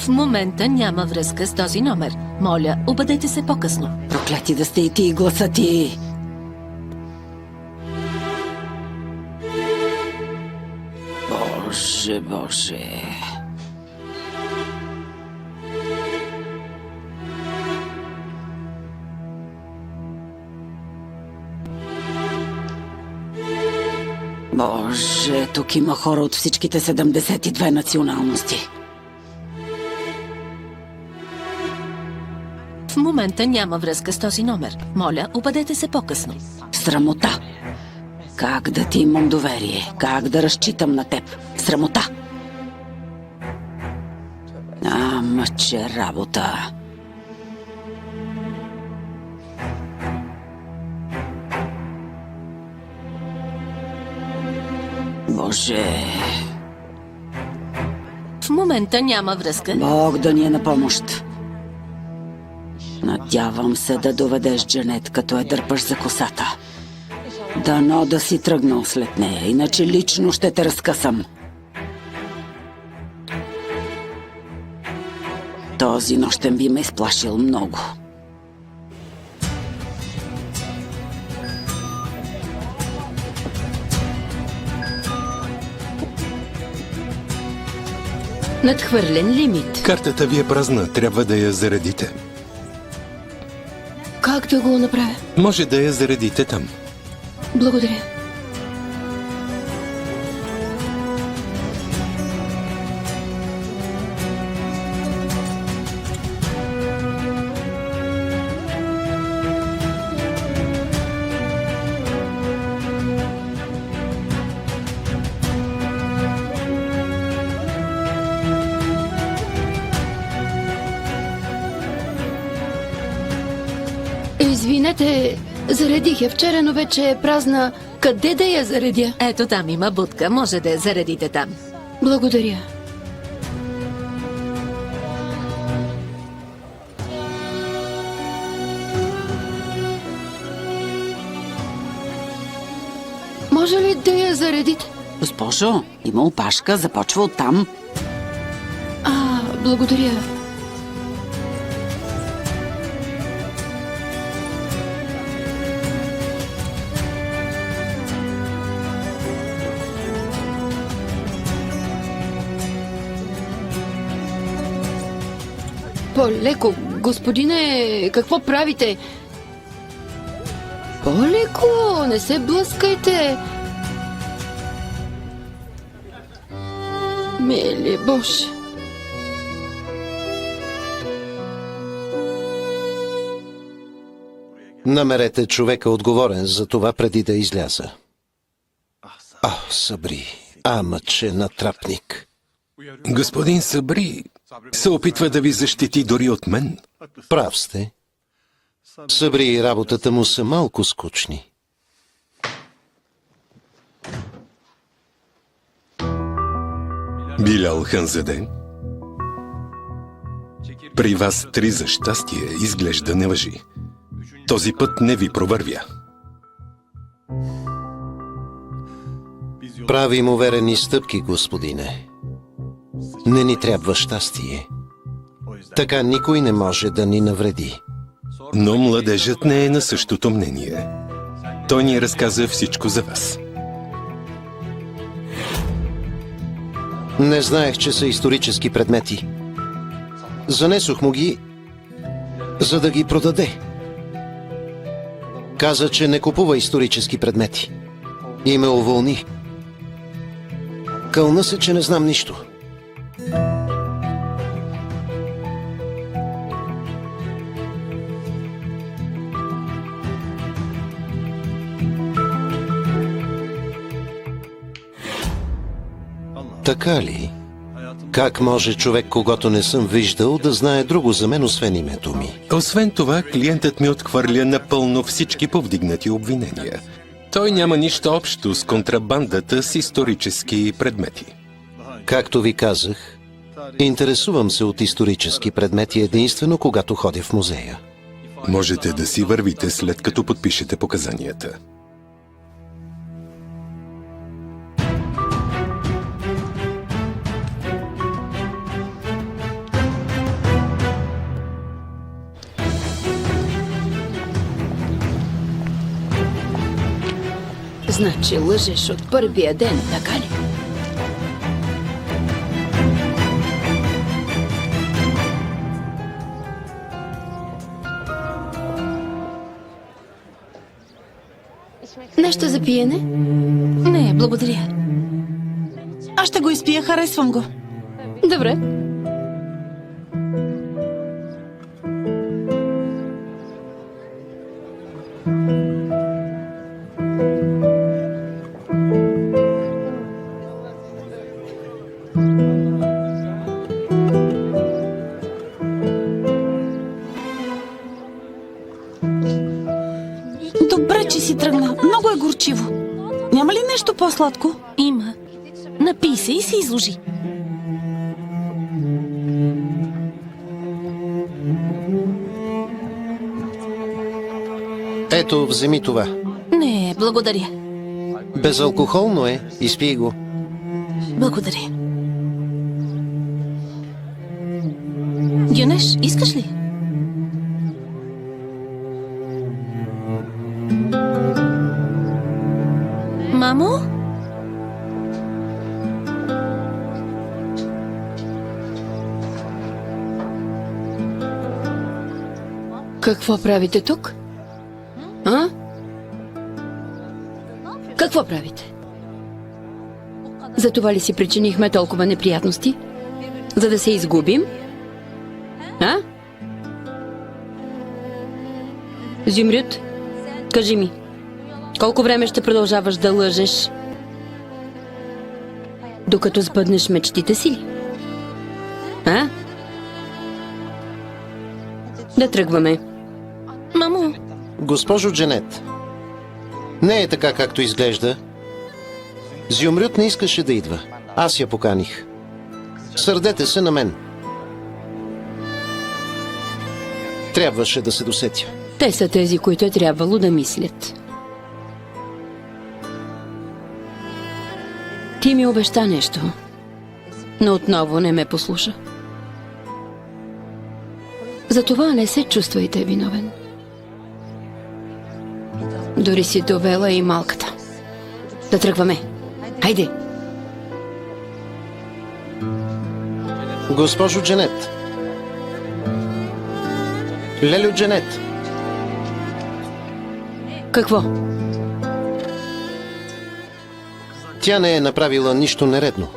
В момента няма връзка с този номер. Моля, обадете се по-късно. Прокляти да сте и ти, и гласа ти! Боже, Боже! Боже, тук има хора от всичките 72 националности. В момента няма връзка с този номер. Моля, обадете се по-късно. Срамота! Как да ти имам доверие? Как да разчитам на теб? Срамота! Мъче работа! Боже! В момента няма връзка. Бог да ни е на помощ! Надявам се да доведеш Джанет, като я дърпаш за косата. Дано да си тръгнал след нея, иначе лично ще те разкъсам. Този нощен би ме изплашил много. Надхвърлен лимит. Картата ви е празна, трябва да я заредите. Как да го направя? Може да я заредите там. Благодаря. Извинете, заредих я вчера, но вече е празна. Къде да я заредя? Ето там има будка, може да я заредите там. Благодаря. Може ли да я заредите? Госпожо, има опашка, започва оттам. Благодаря. По-леко, господине, какво правите? По-леко, не се блъскайте. Мили Боже. Намерете човека отговорен за това преди да изляза. Сабри, мъче натрапник. Господин Сабри се опитва да ви защити дори от мен. Прав сте. Сабри и работата му са малко скучни. Билял Ханзаде, при вас 3 за щастие изглежда не въжи. Този път не ви провървя. Правим уверени стъпки, господине. Не ни трябва щастие. Така никой не може да ни навреди. Но младежът не е на същото мнение. Той ни разказа всичко за вас. Не знаех, че са исторически предмети. Занесох му ги, за да ги продаде. Каза, че не купува исторически предмети. И ме уволни. Кълна се, че не знам нищо. Така ли? Как може човек, когато не съм виждал, да знае друго за мен, освен името ми? Освен това, клиентът ми отхвърля напълно всички повдигнати обвинения. Той няма нищо общо с контрабандата с исторически предмети. Както ви казах, интересувам се от исторически предмети единствено, когато ходя в музея. Можете да си вървите, след като подпишете показанията. Значи лъжеш от първия ден, така ли? Нещо за пиене? Не, благодаря. Аз ще го изпия, харесвам го. Добре. Добре, че си тръгна. Много е горчиво. Няма ли нещо по-сладко? Има. Напий се и се изложи. Ето, вземи това. Не, благодаря. Безалкохолно е. Изпий го. Благодаря. Гюнеш, искаш ли? Мамо? Какво правите тук? А? Какво правите? За това ли си причинихме толкова неприятности? За да се изгубим? А? Зюмрют, кажи ми, колко време ще продължаваш да лъжеш? Докато сбъднеш мечтите си ли? А? Да тръгваме. Мамо, Госпожо Джанет, не е така, както изглежда. Зюмрют не искаше да идва. Аз я поканих. Сърдете се на мен. Трябваше да се досетя. Те са тези, които е трябвало да мислят. Ти ми обеща нещо, но отново не ме послуша. Затова не се чувствайте виновен. Дори си довела и малката. Да тръгваме. Хайде! Госпожо Джанет. Лелю Джанет. Какво? Тя не е направила нищо нередно.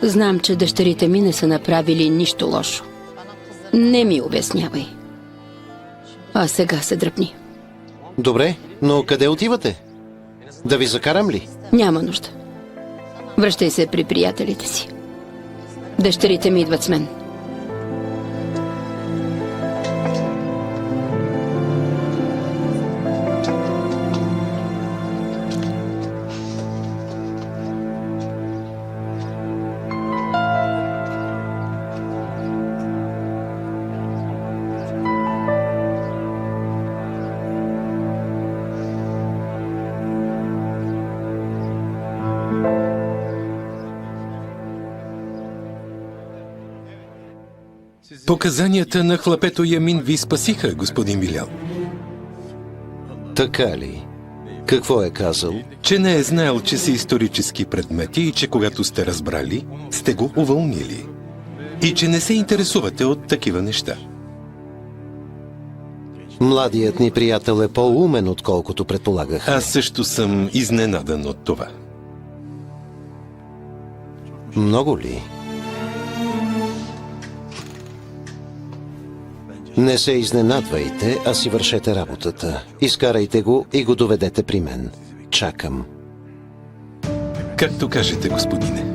Знам, че дъщерите ми не са направили нищо лошо. Не ми обяснявай. А сега се дръпни. Добре, но къде отивате? Да ви закарам ли? Няма нужда. Връщай се при приятелите си. Дъщерите ми идват с мен. Показанията на хлапето Ямин ви спасиха, господин Вилял. Така ли? Какво е казал? Че не е знаел, че са исторически предмети и че когато сте разбрали, сте го уволнили. И че не се интересувате от такива неща. Младият ни приятел е по-умен, отколкото предполагах. Аз също съм изненадан от това. Много ли? Не се изненадвайте, а си вършете работата. Изкарайте го и го доведете при мен. Чакам. Както кажете, господине.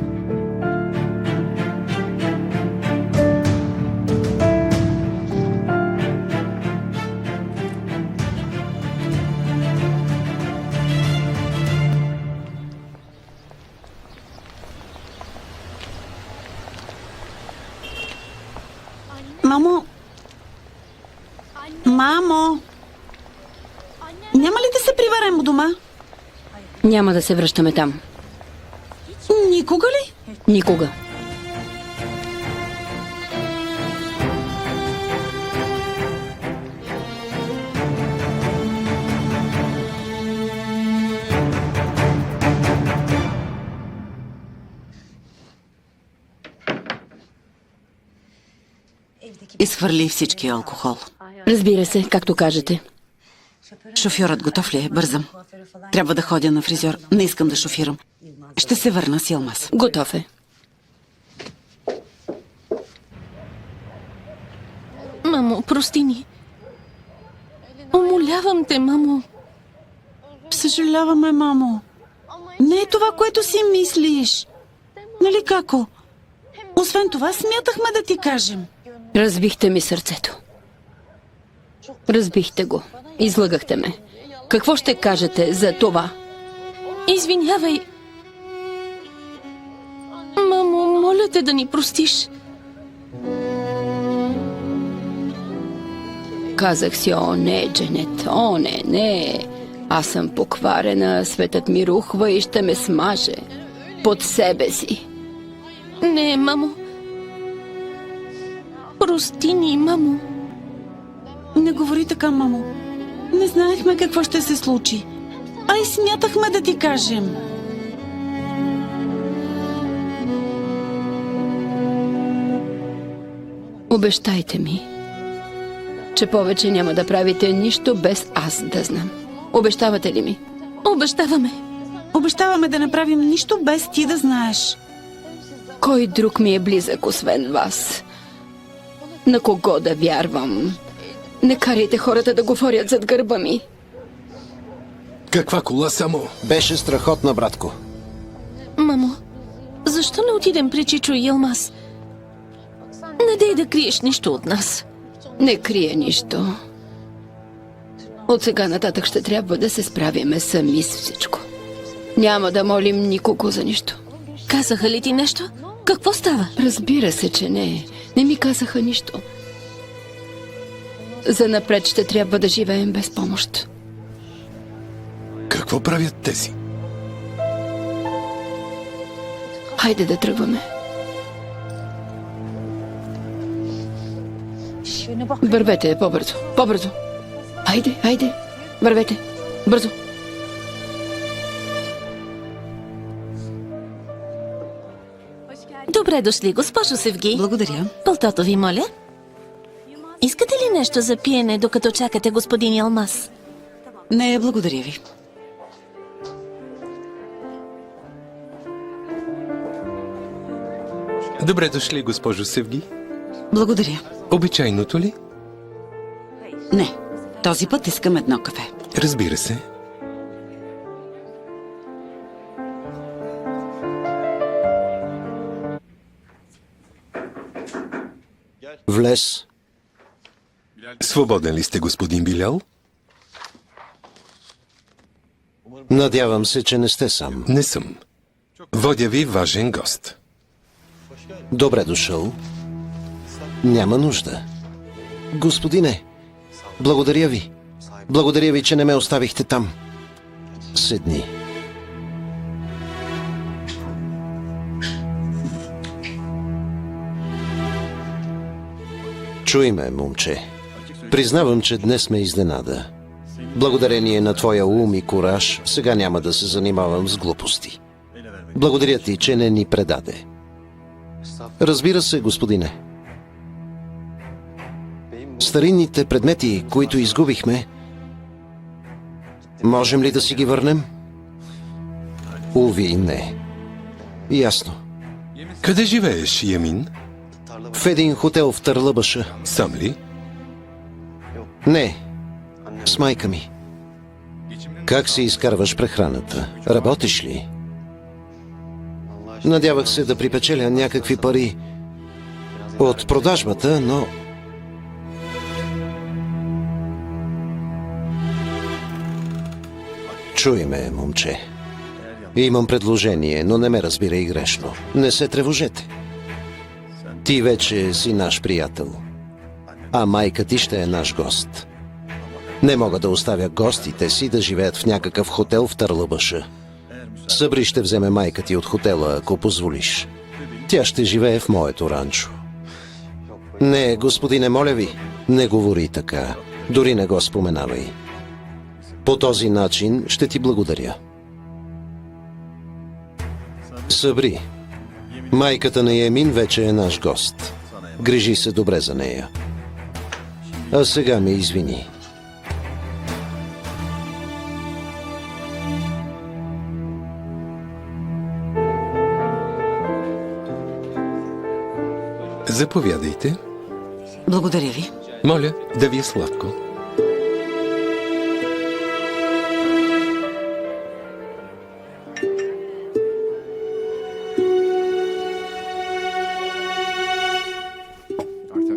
Мамо! Мамо! Няма ли да се приберем у дома? Няма да се връщаме там. Никога ли? Никога. Изхвърли всички алкохол. Разбира се, както кажете. Шофьорът готов ли е? Бързам. Трябва да ходя на фризьор. Не искам да шофирам. Ще се върна с Йылмаз. Готов е. Мамо, прости ни. Умолявам те, мамо. Съжаляваме, мамо. Не е това, което си мислиш. Нали како? Освен това, смятахме да ти кажем. Разбихте ми сърцето. Разбихте го. Излъгахте ме. Какво ще кажете за това? Извинявай. Мамо, моля те да ни простиш. Казах си, о не, Джанет, о не, не. Аз съм покварена, светът ми рухва и ще ме смаже. Под себе си. Не, мамо. Прости ни, мамо. Не говори така, мамо. Не знаехме какво ще се случи. А и смятахме да ти кажем. Обещайте ми, че повече няма да правите нищо без аз да знам. Обещавате ли ми? Обещаваме. Обещаваме да направим нищо без ти да знаеш. Кой друг ми е близък, освен вас? На кого да вярвам? Не карайте хората да говорят зад гърба ми. Каква кола само? Беше страхотна, братко. Мамо, защо не отидем при Чичо и Йылмаз? Не дей да криеш нищо от нас. Не крие нищо. От сега нататък ще трябва да се справяме сами с всичко. Няма да молим никого за нищо. Казаха ли ти нещо? Какво става? Разбира се, че не. Не ми казаха нищо. Занапред ще трябва да живеем без помощ. Какво правят тези? Хайде да тръгваме. Вървете по-бързо. По-бързо. Хайде, хайде. Вървете. Бързо. Добре дошли, госпожо Севги. Благодаря. Пълтото ви, моля. Искате ли нещо за пиене, докато чакате господин Йылмаз? Не, благодаря ви. Добре дошли, госпожо Севги. Благодаря. Обичайното ли? Не, този път искам едно кафе. Разбира се. Влез. Свободен ли сте, господин Билял? Надявам се, че не сте сам. Не съм. Водя ви важен гост. Добре дошъл. Няма нужда. Господине, благодаря ви. Благодаря ви, че не ме оставихте там. Седни. Чуй ме, момче. Признавам, че днес ме изненада. Благодарение на твоя ум и кураж, сега няма да се занимавам с глупости. Благодаря ти, че не ни предаде. Разбира се, господине. Старинните предмети, които изгубихме, можем ли да си ги върнем? Уви, не. Ясно. Къде живееш, Ямин? В един хотел в Търлъбаша. Сам ли? Не, с майка ми. Как си изкарваш прехраната? Работиш ли? Надявах се да припечеля някакви пари от продажбата, но... Чуй ме, момче. Имам предложение, но не ме разбирай грешно. Не се тревожете. Ти вече си наш приятел, а майка ти ще е наш гост. Не мога да оставя гостите си да живеят в някакъв хотел в Търлъбаша. Събри ще вземе майка ти от хотела, ако позволиш. Тя ще живее в моето ранчо. Не, господине, моля ви, не говори така. Дори не го споменавай. По този начин ще ти благодаря. Събри, майката на Ямин вече е наш гост. Грижи се добре за нея. А сега ме извини. Заповядайте. Благодаря ви. Моля, да ви е сладко.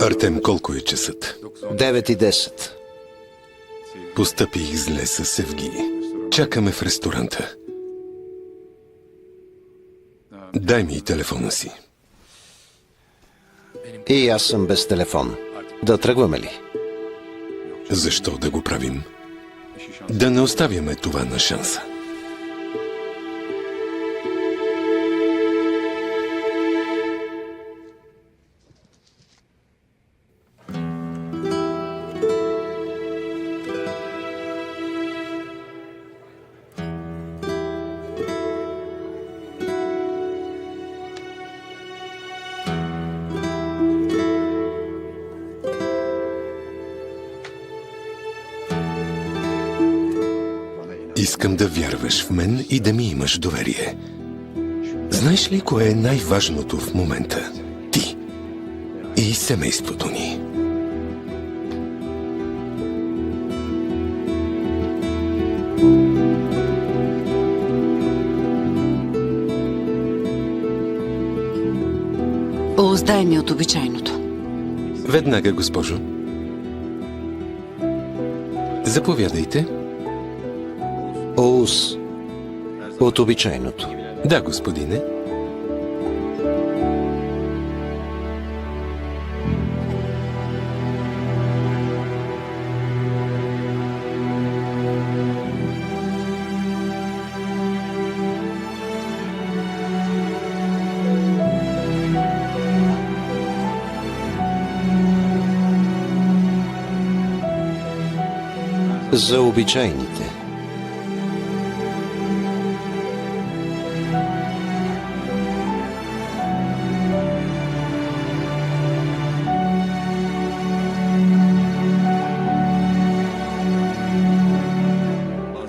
Артем, колко е часът? 9:10. Постъпих зле със Севги. Чакаме в ресторанта. Дай ми телефона си. И аз съм без телефон. Да тръгваме ли? Защо да го правим? Да не оставяме това на шанса. Искам да вярваш в мен и да ми имаш доверие. Знаеш ли кое е най-важното в момента? Ти и семейството ни. Оздай ми от обичайното. Веднага, госпожо. Заповядайте. Оус. От обичайното. Да, господине. За обичайните.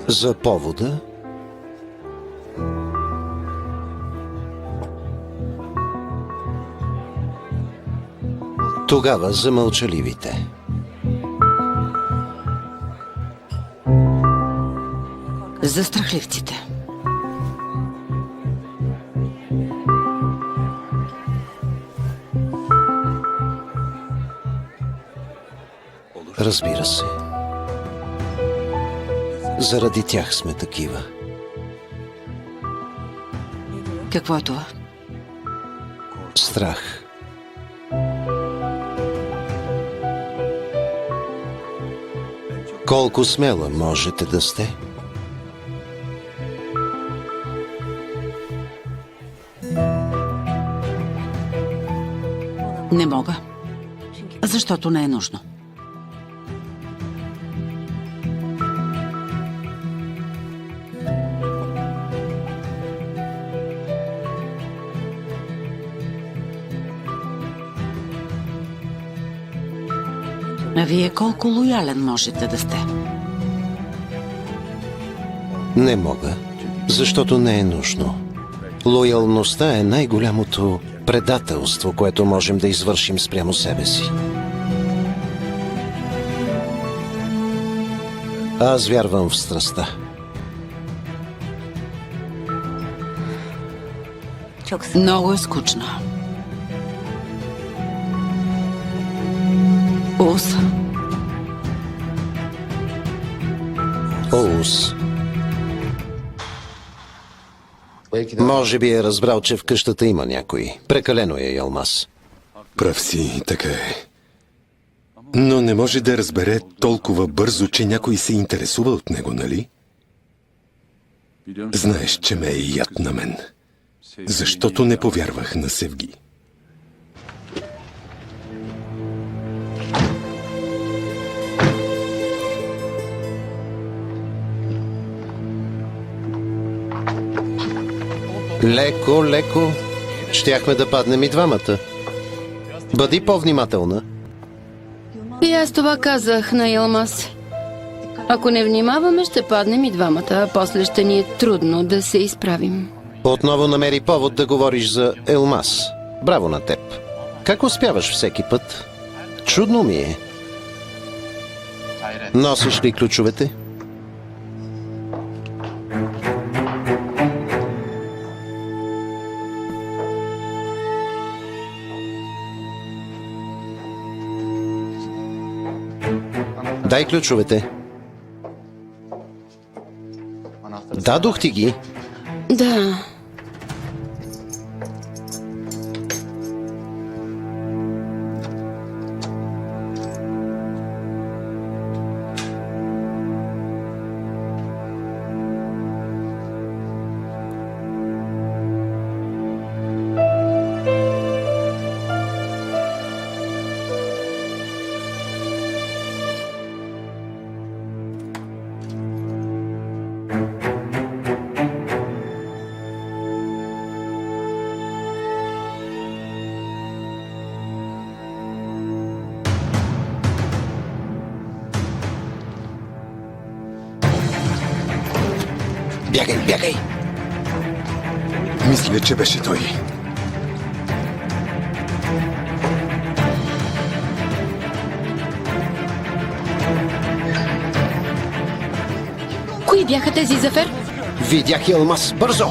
За повода. Тогава за мълчаливите. За страхливците. Разбира се. Заради тях сме такива. Какво е това? Страх. Колко смела можете да сте? Не мога. Защото не е нужно. А вие колко лоялен можете да сте? Не мога, защото не е нужно. Лоялността е най-голямото предателство, което можем да извършим спрямо себе си. Аз вярвам в страстта. Много е скучно. Ус. Оус. Може би е разбрал, че в къщата има някой. Прекалено е, Ялмаз. Прав си, така е. Но не може да разбере толкова бързо, че някой се интересува от него, нали? Знаеш, че ме е яд на мен. Защото не повярвах на Севги. Леко, леко. Щяхме да паднем и двамата. Бъди по-внимателна. И аз това казах на Елмаз. Ако не внимаваме, ще паднем и двамата, а после ще ни е трудно да се изправим. Отново намери повод да говориш за Елмаз. Браво на теб. Как успяваш всеки път? Чудно ми е. Носиш ли ключовете? Дай ключовете. Дадох ти ги. Да. Бягай, бягай! Мисля, че беше той. Кои бяха тези, Зафер? Видях Елмаз. Бързо!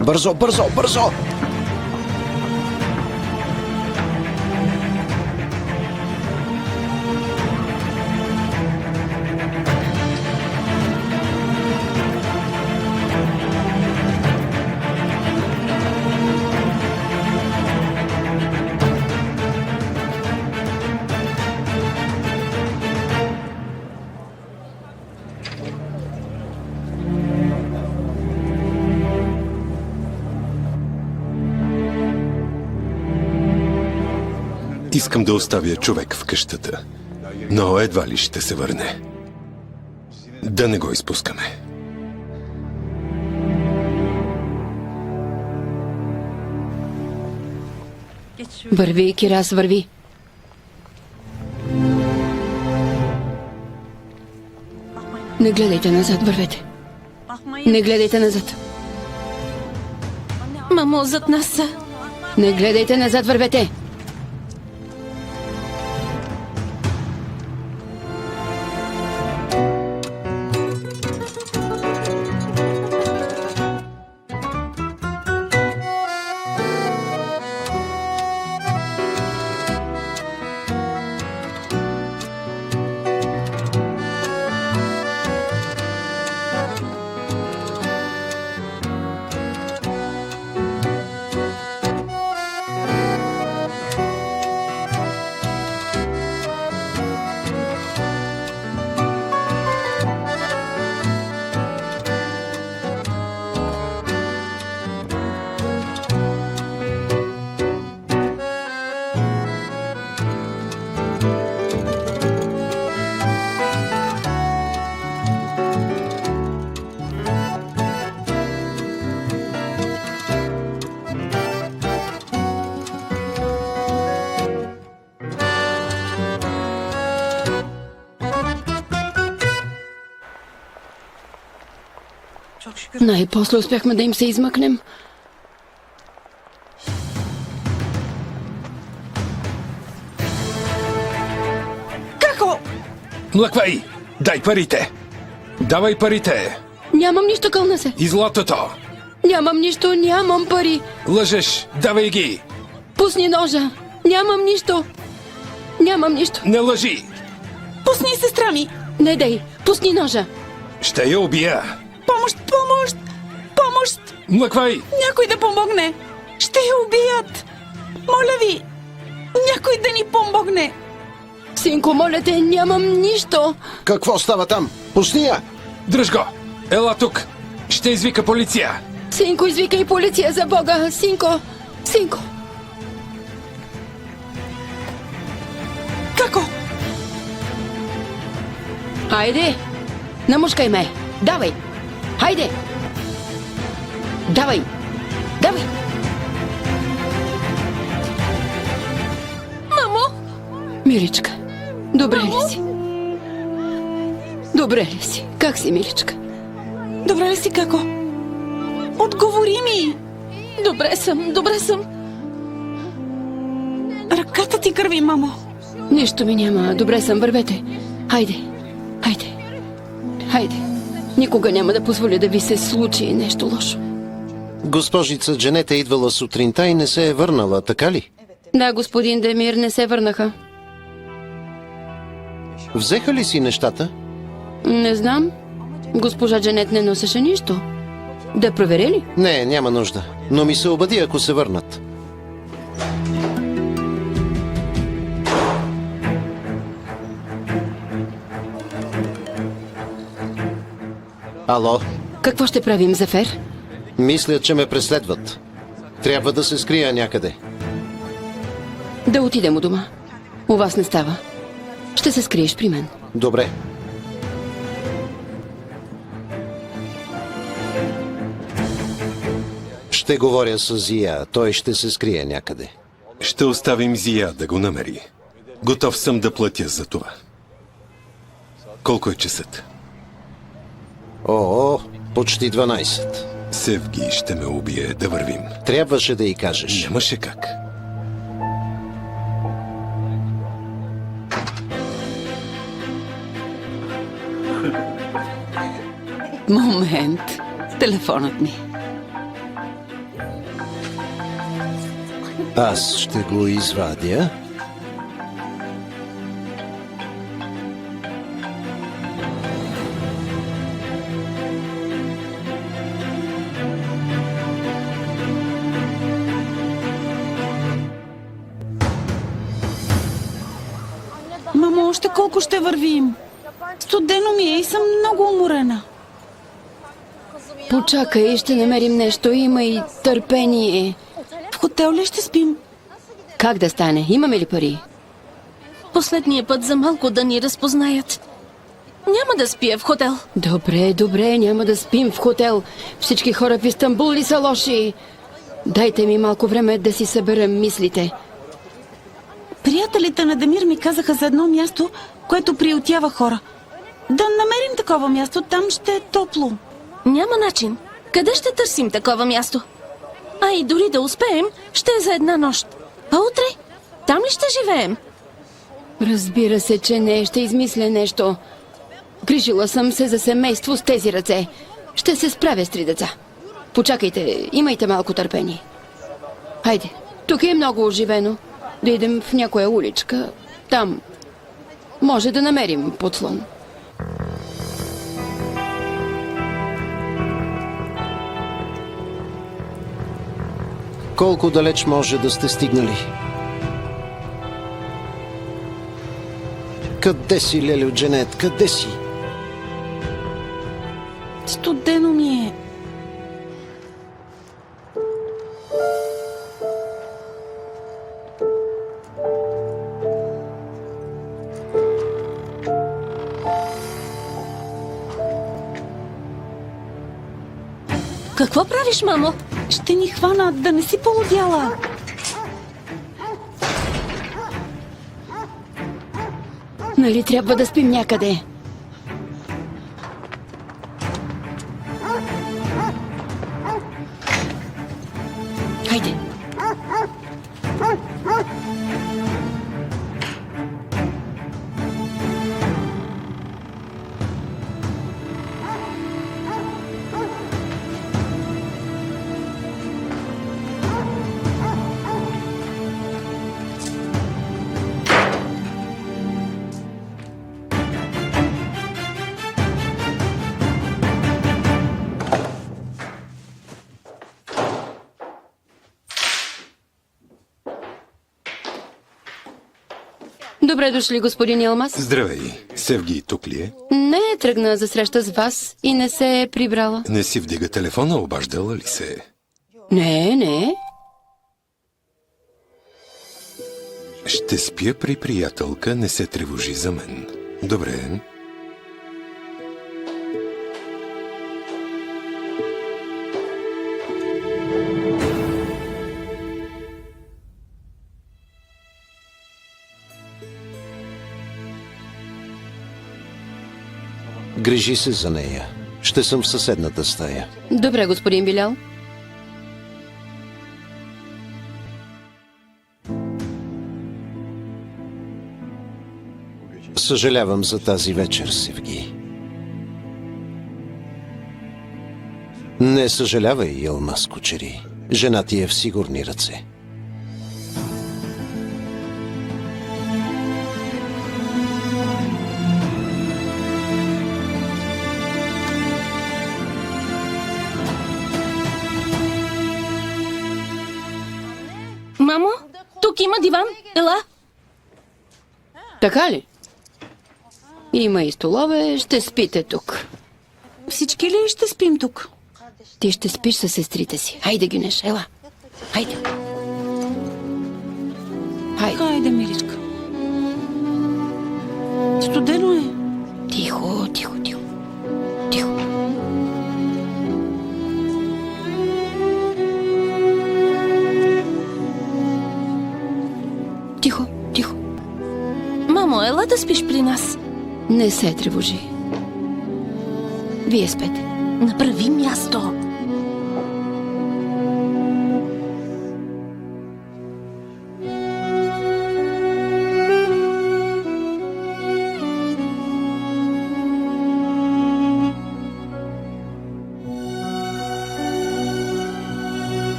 Бързо, бързо, бързо! Искам да оставя човек в къщата, но едва ли ще се върне. Да не го изпускаме. Върви, Кирас, върви. Не гледайте назад, вървете. Не гледайте назад. Мамо, зад нас са. Не гледайте назад, вървете. Най-после успяхме да им се измъкнем. Како? Млъквай! Дай парите! Давай парите! Нямам нищо, кълна се. И златото! Нямам нищо, нямам пари. Лъжеш! Давай ги! Пусни ножа. Нямам нищо. Нямам нищо. Не лъжи! Пусни сестра ми! Не дей, пусни ножа. Ще я убия! Помощ, помощ! Помощ! Млъквай! Някой да помогне! Ще я убият! Моля ви! Някой да ни помогне! Синко, моля те, нямам нищо. Какво става там? Пусни я! Дръж го! Ела тук! Ще извика полиция! Синко, извикай полиция за Бога. Синко, синко. Како? Хайде, намушкай ме. Давай. Хайде. Давай. Давай. Мамо! Миличка, добре ли си? Добре ли си? Как си, миличка? Добре ли си, како? Отговори ми! Добре съм, добре съм. Ръката ти кърви, мамо. Нищо ми няма. Добре съм, вървете. Хайде. Хайде. Хайде. Никога няма да позволя да ви се случи нещо лошо. Госпожица Джанет е идвала сутринта и не се е върнала, така ли? Да, господин Демир, не се върнаха. Взеха ли си нещата? Не знам. Госпожа Джанет не носеше нищо. Да проверя ли? Не, няма нужда. Но ми се обади, ако се върнат. Ало, Какво ще правим, Зафер? мисля, че ме преследват. Трябва да се скрия някъде. Да отидем у дома. У вас не става. Ще се скриеш при мен. Добре. Ще говоря с Зия. Той ще се скрие някъде. Ще оставим Зия да го намери. Готов съм да платя за това. Колко е часът? О, почти 12. Севги ще ме убие, да вървим. Трябваше да й кажеш. Нямаше как. Момент. Телефонът ми. Аз ще го извадя. Мамо, още колко ще вървим? Студено ми е и съм много уморена. Почакай, ще намерим нещо. Има и търпение. В хотел ли ще спим? Как да стане? Имаме ли пари? Последния път за малко да ни разпознаят. Няма да спия в хотел. Добре, добре, няма да спим в хотел. Всички хора в Истанбул ли са лоши? Дайте ми малко време да си съберем мислите. Приятелите на Демир ми казаха за едно място, което приютява хора. Да намерим такова място, там ще е топло. Няма начин. Къде ще търсим такова място? А и дори да успеем, ще е за една нощ. А утре? Там ли ще живеем? Разбира се, че не. Ще измисля нещо. Грижила съм се за семейство с тези ръце. Ще се справя с 3 деца. Почакайте, имайте малко търпение. Хайде, тук е много оживено. Да идем в някоя уличка. Там може да намерим подслон. Колко далеч може да сте стигнали? Къде си, Лелю Джанет? Къде си? Студено ми е. Какво правиш, мамо? Ще ни хванат, да не си полудяла. Нали трябва да спим някъде? Хайде. Добре дошли, господин Илмаз. Здравей. Севги тук ли е? Не е тръгна за среща с вас и не се е прибрала. Не си вдига телефона, обаждала ли се е? Не. Ще спя при приятелка, не се тревожи за мен. Добре. Грижи се за нея. Ще съм в съседната стая. Добре, господин Билял. Съжалявам за тази вечер, Севги. Не съжалявай, Йылмаз Кучери. Жена ти е в сигурни ръце. Мамо, тук има диван. Ела. Така ли? Има и столове, ще спите тук. Всички ли ще спим тук? Ти ще спиш със сестрите си. Хайде, Гюнеш, ела. Хайде. Хайде. Хайде, миличка. Студено е. Тихо. Тихо. Мамо, ела да спиш при нас. Не се тревожи. Вие спете. Направи място.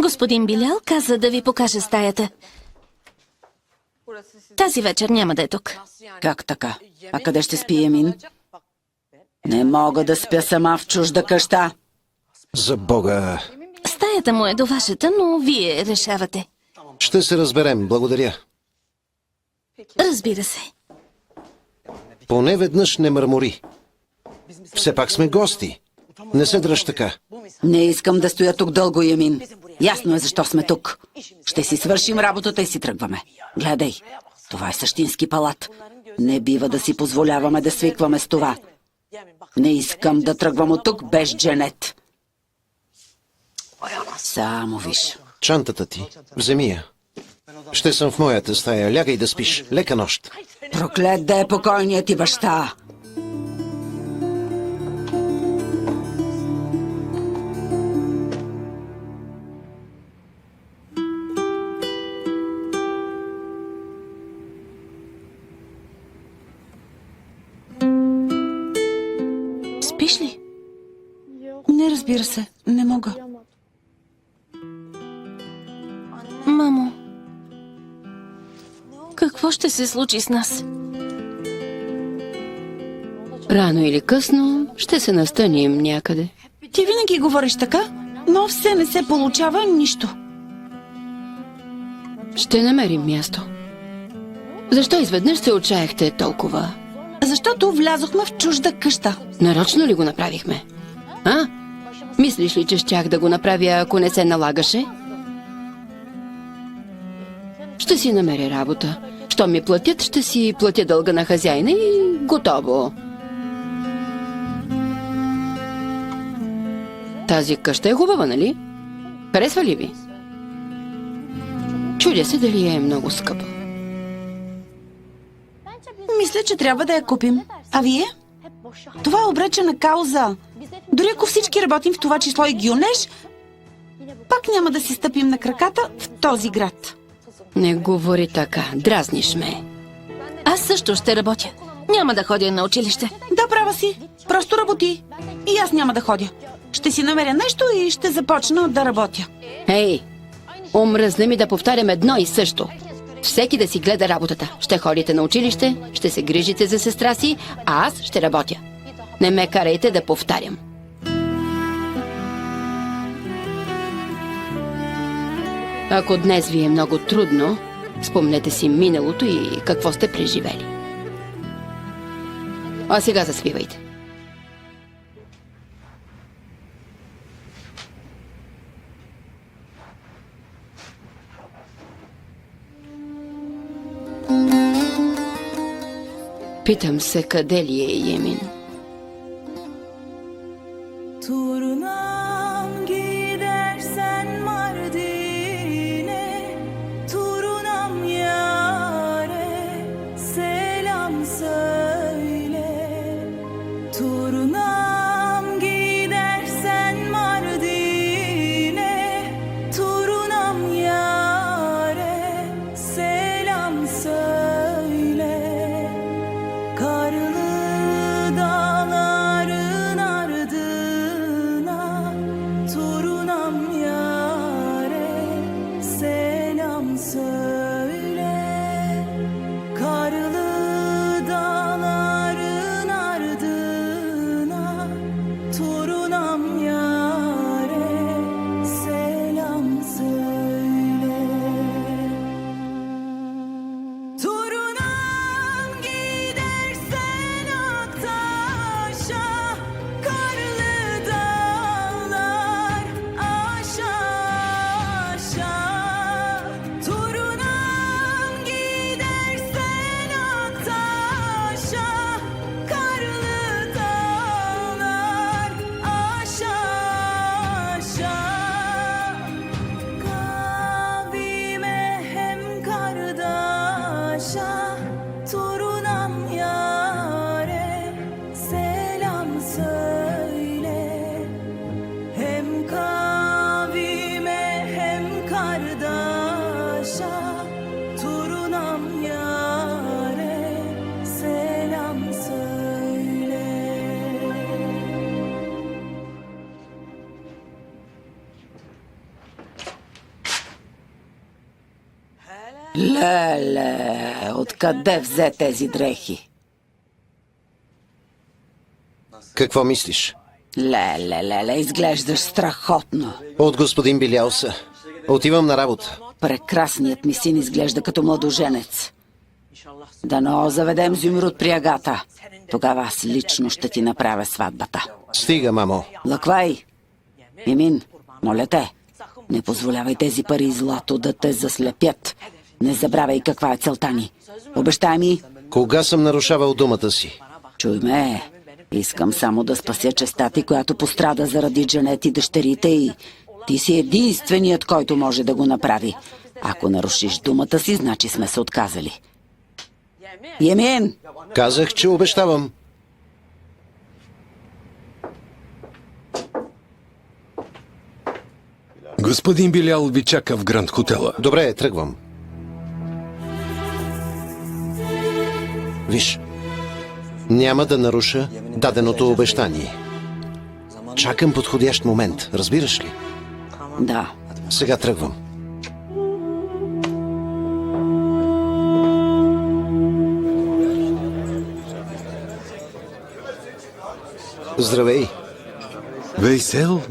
Господин Билял каза да ви покаже стаята. Тази вечер няма да е тук. Как така? А къде ще спи Емин? Не мога да спя сама в чужда къща. За Бога! Стаята му е до вашата, но вие решавате. Ще се разберем, благодаря. Разбира се. Поне веднъж не мърмори. Все пак сме гости. Не се дръж така. Не искам да стоя тук дълго, Емин. Ясно е защо сме тук. Ще си свършим работата и си тръгваме. Гледай, това е същински палат. Не бива да си позволяваме да свикваме с това. Не искам да тръгвам от тук без Дженет. Само виж. Чантата ти, вземи я. Ще съм в моята стая. Лягай да спиш. Лека нощ. Проклет да е покойният ти баща. Спиш ли? Не, разбира се. Не мога. Мамо, какво ще се случи с нас? Рано или късно ще се настаним някъде. Ти винаги говориш така, но все не се получава нищо. Ще намерим място. Защо изведнъж се отчаяхте толкова? Защото влязохме в чужда къща. Нарочно ли го направихме? А? Мислиш ли, че щях да го направя, ако не се налагаше? Ще си намеря работа. Що ми платят, ще си платя дълга на хазяина и готово. Тази къща е хубава, нали? Харесва ли ви? Чудя се дали е много скъпа. Мисля, че трябва да я купим. А вие? Това е обречена кауза. Дори ако всички работим в това число и Гюнеш, пак няма да си стъпим на краката в този град. Не говори така, дразниш ме. Аз също ще работя. Няма да ходя на училище. Да, права си. Просто работи. И аз няма да ходя. Ще си намеря нещо и ще започна да работя. Ей, омръзна ми да повтарям едно и също. Всеки да си гледа работата. Ще ходите на училище, ще се грижите за сестра си, а аз ще работя. Не ме карайте да повтарям. Ако днес ви е много трудно, спомнете си миналото и какво сте преживели. А сега заспивайте. Питам се, къде ли е Емин? Turnam gidersen Mardin'e, Turnam yâre selam söyle. Turnam gidersen Mardin'e, Turnam yâre selam söyle. Karlı dağların ardına Turunam yâre selam söyle. Karlı dağların ardına Turunam yâre selam söyle. Turunam gidersen Aktaş'a, karlı dağlar aşağı aşağı. Turunam gidersen Aktaş'a, karlı dağlar aşağı aşağı. Kavime hem kardeşa, Turunam yâre selam söyle. Hem kavime hem kardeşa, Turunam yâre selam söyle. Леле, откъде взе тези дрехи? Какво мислиш? Леле, изглеждаш страхотно. От господин Билял са. Отивам на работа. Прекрасният ми син изглежда като младоженец. Дано заведем Зюмруд при Агата. Тогава аз лично ще ти направя сватбата. Стига, мамо. Лаквай! Емин, моля те, не позволявай тези пари и злато да те заслепят. Не забравяй каква е целта ни. Обещай ми, Кога съм нарушавал думата си? чуй ме, искам само да спася честа ти, която пострада заради Джанет и дъщерите й. Ти си единственият, който може да го направи. Ако нарушиш думата си, значи сме се отказали. Емин! Казах, че обещавам. Господин Билял ви чака в Гранд Хотела. Добре, тръгвам. Виж, няма да наруша даденото обещание. Чакам подходящ момент, разбираш ли? Да. Сега тръгвам. Здравей. Вейсел,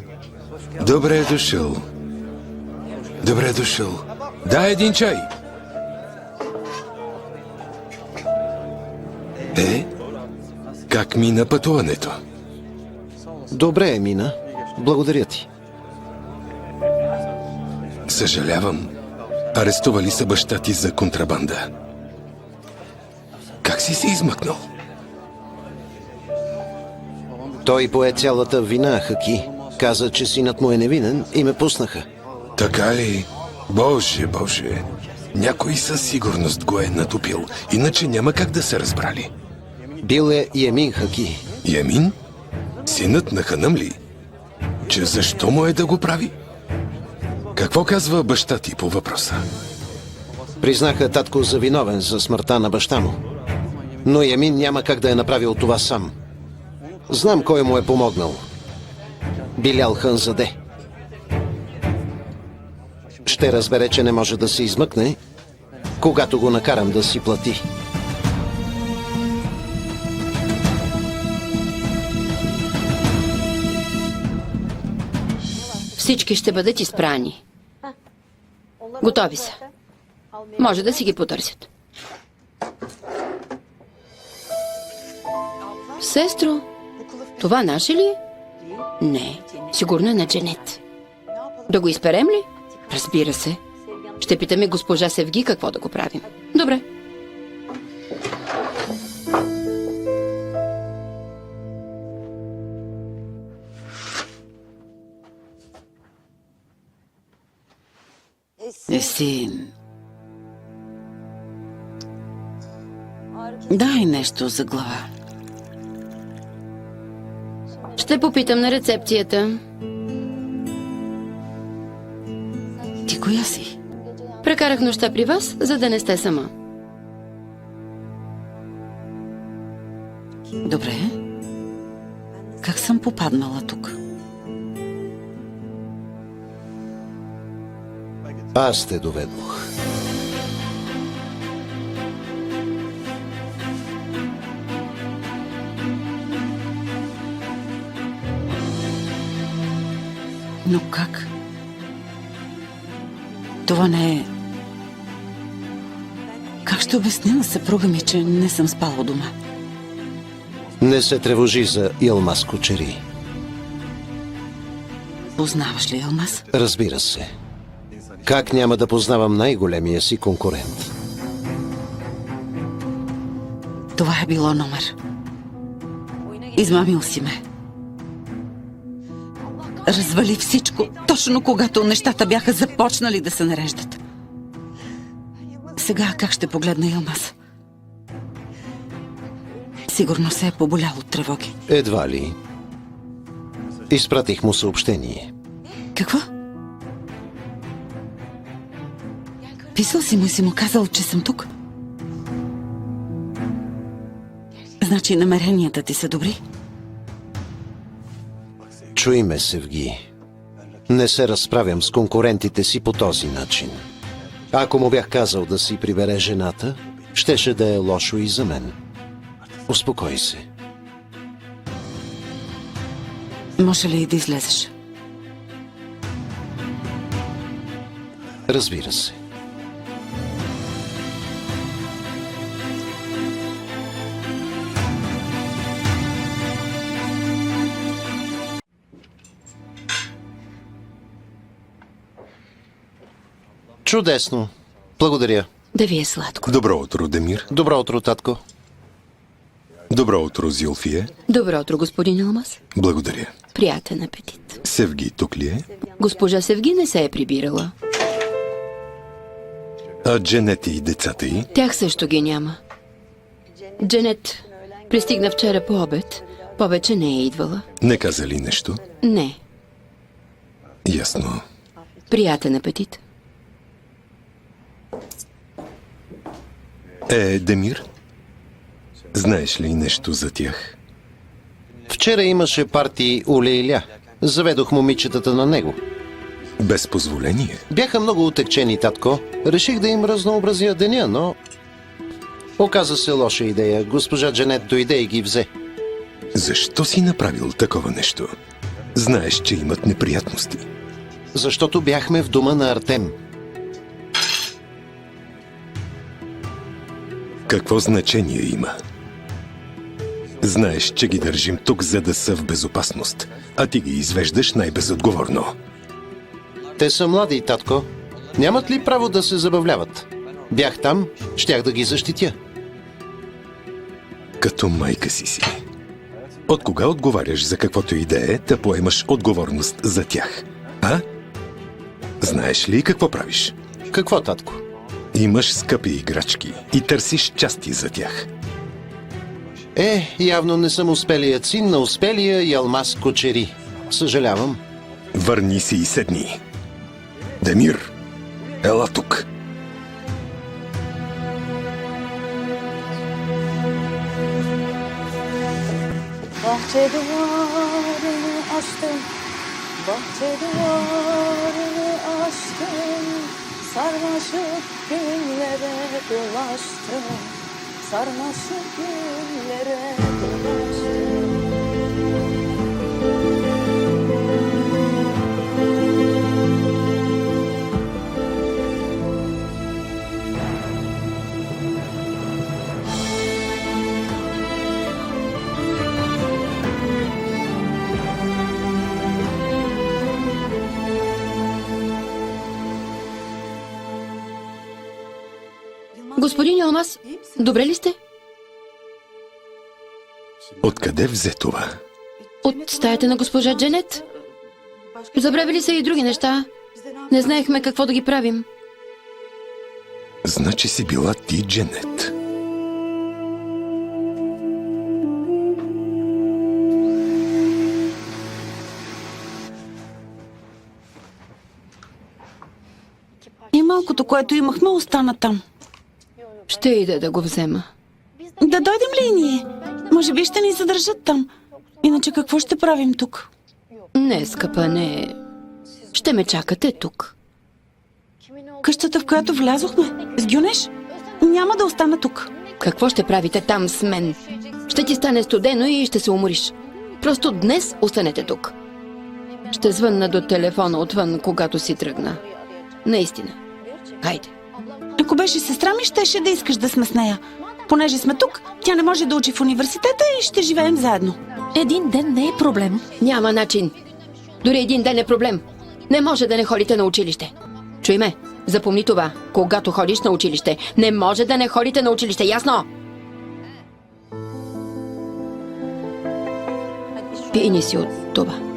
добре дошъл. Добре дошъл. Дай един чай. Как мина пътуването? Добре, мина. Благодаря ти. Съжалявам. Арестували са баща ти за контрабанда. Как си се измъкнал? Той пое цялата вина, Хаки. Каза, че синът му е невинен и ме пуснаха. Така ли? Боже. Някой със сигурност го е натопил. Иначе няма как да се разбрали. Бил е Емин, Хаки. Ямин? Синът на Ханъм ли? Че защо му е да го прави? Какво казва баща ти по въпроса? Признаха татко за виновен за смъртта на баща му. Но Емин няма как да е направил това сам. Знам кой му е помогнал. Билял Ханзаде. Ще разбере, че не може да се измъкне, когато го накарам да си плати. Всички ще бъдат изпрани. Готови са. Може да си ги потърсят. Сестро, това наше ли? Не, сигурно е на Дженет. Да го изперем ли? Разбира се. Ще питаме госпожа Севги какво да го правим. Добре. Есин. Дай нещо за глава. Ще попитам на рецепцията. Ти коя си? Прекарах нощта при вас, за да не сте сама. Добре. Как съм попаднала тук? Аз те доведох. Но как? Това не е... Как ще обясня на съпруга ми, че не съм спала у дома? Не се тревожи за Илмаз Кочери. Познаваш ли Елмаз? Разбира се. Как няма да познавам най-големия си конкурент? Това е било номер. Измамил си ме. Развали всичко, точно когато нещата бяха започнали да се нареждат. Сега как ще погледна Илмаз? Сигурно се е поболял от тревоги. Едва ли. Изпратих му съобщение. Какво? Писал си му и си му казал, че съм тук? Значи намеренията ти са добри? Чуй ме, Севги. Не се разправям с конкурентите си по този начин. Ако му бях казал да си прибере жената, щеше да е лошо и за мен. Успокой се. Може ли и да излезеш? Разбира се. Чудесно. Благодаря. Да ви е сладко. Добро утро, Демир. Добро утро, татко. Добро утро, Зюлфие. Добро утро, господин Алмаз. Благодаря. Приятен апетит. Севги тук ли е? Госпожа Севги не се е прибирала. А Дженет и децата й? Тях също ги няма. Дженет пристигна вчера по обед. Повече не е идвала. Не каза ли нещо? Не. Ясно. Приятен апетит. Демир? Знаеш ли нещо за тях? Вчера имаше парти у Лейля. Заведох момичетата на него. Без позволение? Бяха много утекчени, татко. Реших да им разнообразя деня, но... Оказа се лоша идея. Госпожа Дженет дойде и ги взе. Защо си направил такова нещо? Знаеш, че имат неприятности. Защото бяхме в дома на Артем. Какво значение има? Знаеш, че ги държим тук, за да са в безопасност, а ти ги извеждаш най-безотговорно. Те са млади, татко. Нямат ли право да се забавляват? Бях там, щях да ги защитя. Като майка си. От кога отговаряш за каквото и да е, да поемаш отговорност за тях? А? Знаеш ли какво правиш? Какво, татко? Имаш скъпи играчки и търсиш части за тях. Явно не съм успелият син на успелия Ялмаз Кочери. Съжалявам. Върни си и седни. Демир, ела тук. Bahçe duvarını açtım, bahçe duvarını açtım. Sarmaşık günlere dolaştım, sarmaşık günlere dolaştım. Господин Алмаз, добре ли сте? Откъде взе това? От стаята на госпожа Дженет? Забравили са и други неща. Не знаехме какво да ги правим. Значи си била ти Дженет. И малкото, което имахме, остана там. Ще ида да го взема. Да дойдем ли и ние? Може би ще ни задържат там. Иначе какво ще правим тук? Не, скъпа, не. Ще ме чакате тук. Къщата, в която влязохме? С Гюнеш? Няма да остана тук. Какво ще правите там с мен? Ще ти стане студено и ще се умориш. Просто днес останете тук. Ще звънна до телефона отвън, когато си тръгна. Наистина. Хайде. Ако беше сестра ми, щеше да искаш да сме с нея. Понеже сме тук, тя не може да учи в университета и ще живеем заедно. Един ден не е проблем. Няма начин. Дори един ден е проблем. Не може да не ходите на училище. Чуй ме, запомни това. Когато ходиш на училище, не може да не ходите на училище, ясно? Пийни си от това.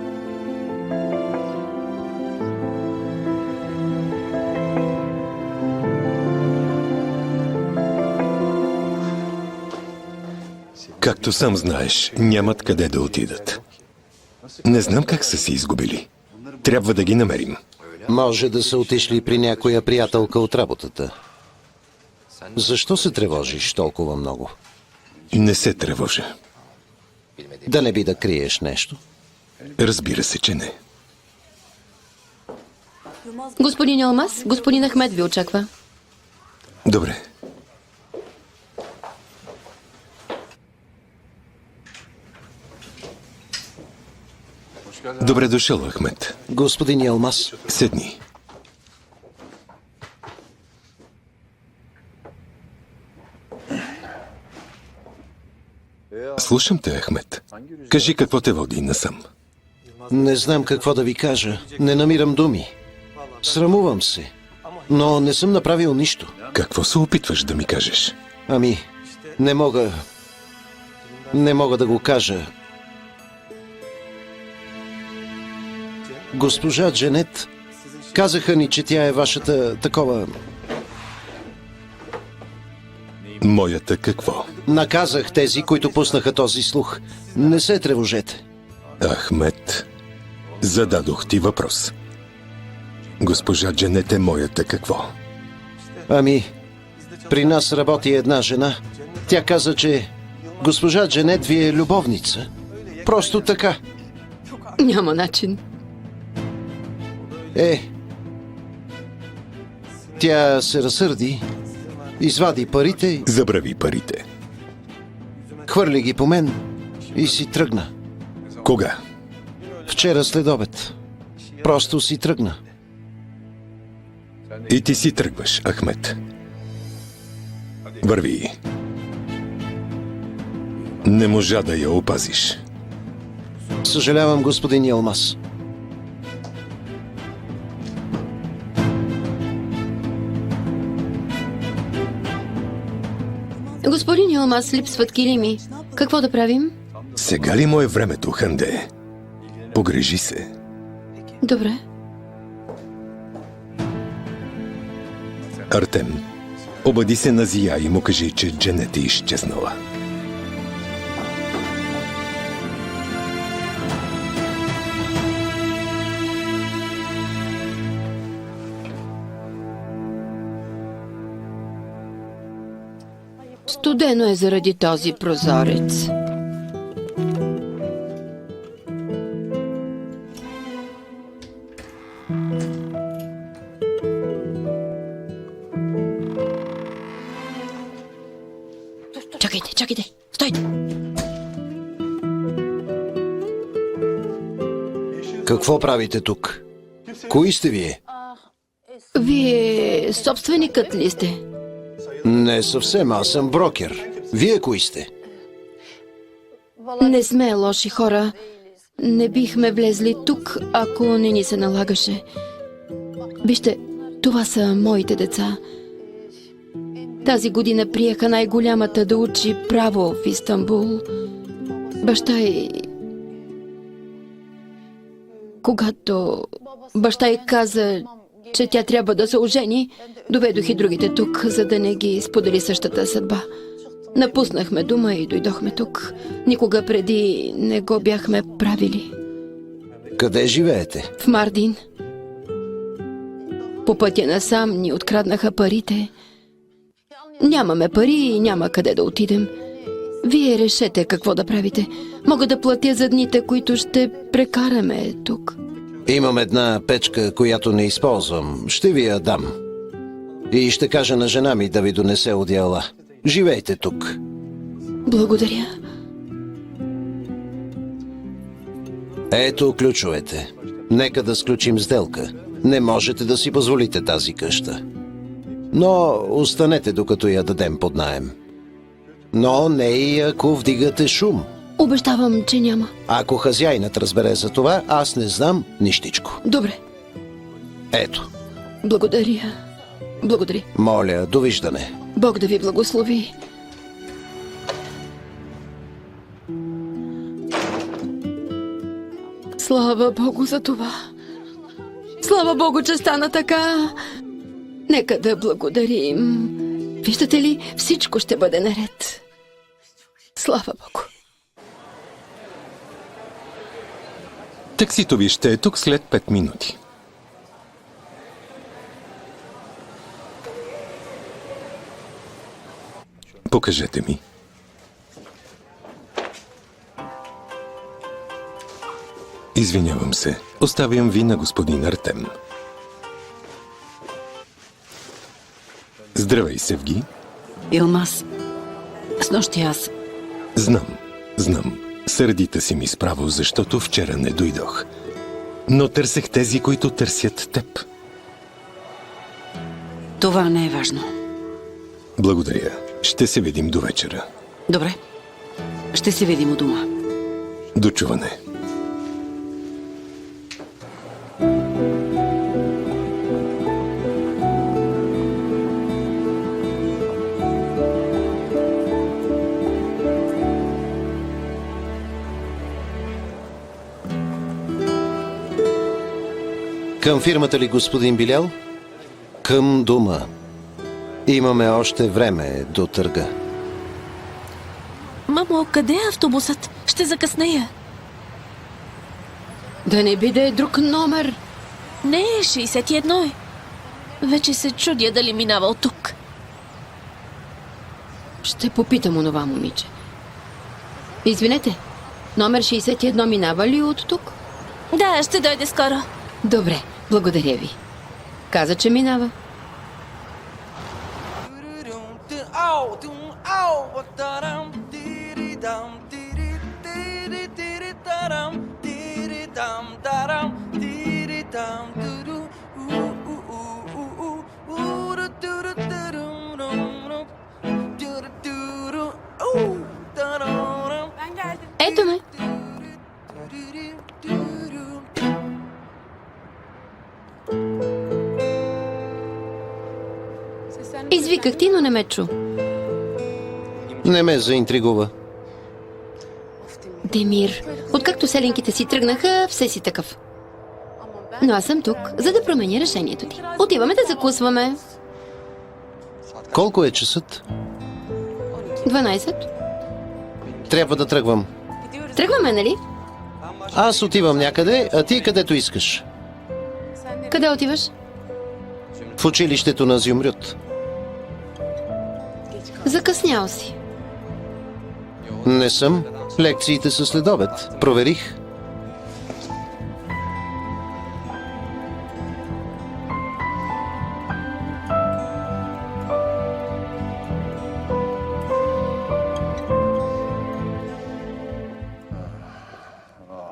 Както сам знаеш, нямат къде да отидат. Не знам как са се изгубили. Трябва да ги намерим. Може да са отишли при някоя приятелка от работата. Защо се тревожиш толкова много? Не се тревожа. Да не би да криеш нещо? Разбира се, че не. Господин Алмаз, господин Ахмед ви очаква. Добре. Добре дошъл, Ахмед. Господин Ялмаз, Седни. Слушам те, Ахмед. Кажи какво те води насам. не знам какво да ви кажа. Не намирам думи. Срамувам се. Но не съм направил нищо. Какво се опитваш да ми кажеш? Ами, не мога... Не мога да го кажа. Госпожа Дженет, казаха ни, че тя е вашата такова... Моята какво? Наказах тези, които пуснаха този слух. Не се тревожете. Ахмед, зададох ти въпрос. Госпожа Дженет е моята какво? Ами, при нас работи една жена. Тя каза, че госпожа Дженет ви е любовница. Просто така. Няма начин. Тя се разсърди, извади парите, Забрави парите. хвърли ги по мен и си тръгна. Кога? Вчера след обед. Просто си тръгна. И ти си тръгваш, Ахмед. Върви. Не можа да я опазиш. Съжалявам, господин Ялмаз. Господин Алмаз, липсват килими. Какво да правим? Сега ли му е времето, Ханде? Погрежи се. Добре. Артем, обади се на Зия и му кажи, че Дженет е изчезнала. Студено е заради този прозорец. Чакайте, чакайте, стойте! Какво правите тук? Кои сте вие? Вие собственикът ли сте? Не съвсем, аз съм брокер. Вие кои сте? Не сме лоши хора. Не бихме влезли тук, ако не ни се налагаше. Вижте, това са моите деца. Тази година приеха най-голямата да учи право в Истанбул. Когато баща й каза, че тя трябва да се ожени, доведох и другите тук, за да не ги сподели същата съдба. Напуснахме дома и дойдохме тук. Никога преди не го бяхме правили. Къде живеете? В Мардин. По пътя насам ни откраднаха парите. Нямаме пари и няма къде да отидем. Вие решете какво да правите. Мога да платя за дните, които ще прекараме тук. Имам една печка, която не използвам. Ще ви я дам. И ще кажа на жена ми да ви донесе одеяла. Живейте тук. Благодаря. Ето ключовете. Нека да сключим сделка. Не можете да си позволите тази къща. Но останете, докато я дадем под наем. Но не и ако вдигате шум. Обещавам, че няма. Ако хазяйнат разбере за това, аз не знам нищичко. Добре. Ето, Благодаря. Благодаря. моля, довиждане. Бог да ви благослови. Слава Богу за това. Слава Богу, че стана така. Нека да благодарим. Виждате ли, всичко ще бъде наред. Слава Богу. Таксито ви ще е тук след 5 минути. Покажете ми. Извинявам се. Оставям ви на господин Артем. Здравей, Севги. Илмаз, снощи аз... Знам. Сърдите си ми справо, защото вчера не дойдох. Но търсех тези, които търсят теб. Това не е важно. Благодаря. Ще се видим до вечера. Добре. Ще се видим у дома. До чуване. Към фирмата ли, господин Билял? Към дома. Имаме още време до търга. Мамо, къде е автобусът? Ще закъснея. Да не биде друг номер. Не, 61 е. Вече се чудя дали минава от тук. Ще попитам онова момиче. Извинете, номер 61 минава ли от тук? Да, ще дойде скоро. Добре, благодаря ви. Каза, че минава. Ето ме. Извиках ти, но не ме чу. Не ме заинтригува. Демир, откакто селенките си тръгнаха, все си такъв. Но аз съм тук, за да променя решението ти. Отиваме да закусваме. Колко е часът? 12. Трябва да тръгвам. Тръгваме, нали? Аз отивам някъде, а ти където искаш. Къде отиваш? В училището на Зюмрют. Закъснял си. Не съм. Лекциите са след обед. Проверих.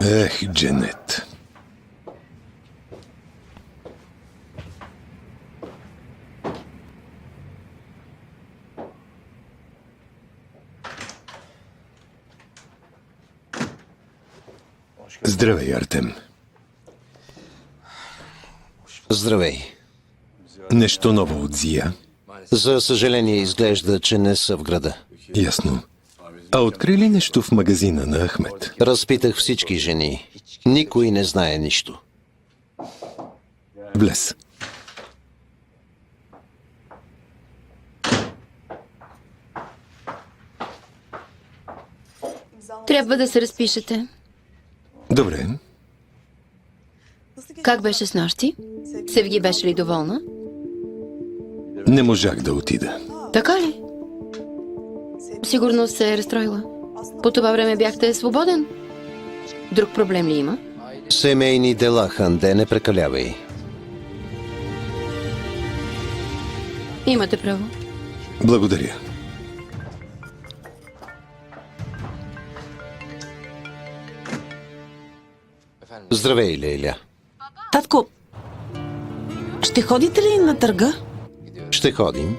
Ех, Дженет. Здравей, Артем. Здравей. Нещо ново от Зия? За съжаление изглежда, че не са в града. Ясно. А откри ли нещо в магазина на Ахмед? Разпитах всички жени. Никой не знае нищо. Влез. Трябва да се разпишете. Добре. Как беше с нощи? Севги беше ли доволна? Не можах да отида. Така ли? Сигурно се е разстроила. По това време бяхте свободен. Друг проблем ли има? Семейни дела, Ханде, не прекалявай. Имате право. Благодаря. Здравей, Лейля. Татко, ще ходите ли на търга? Ще ходим.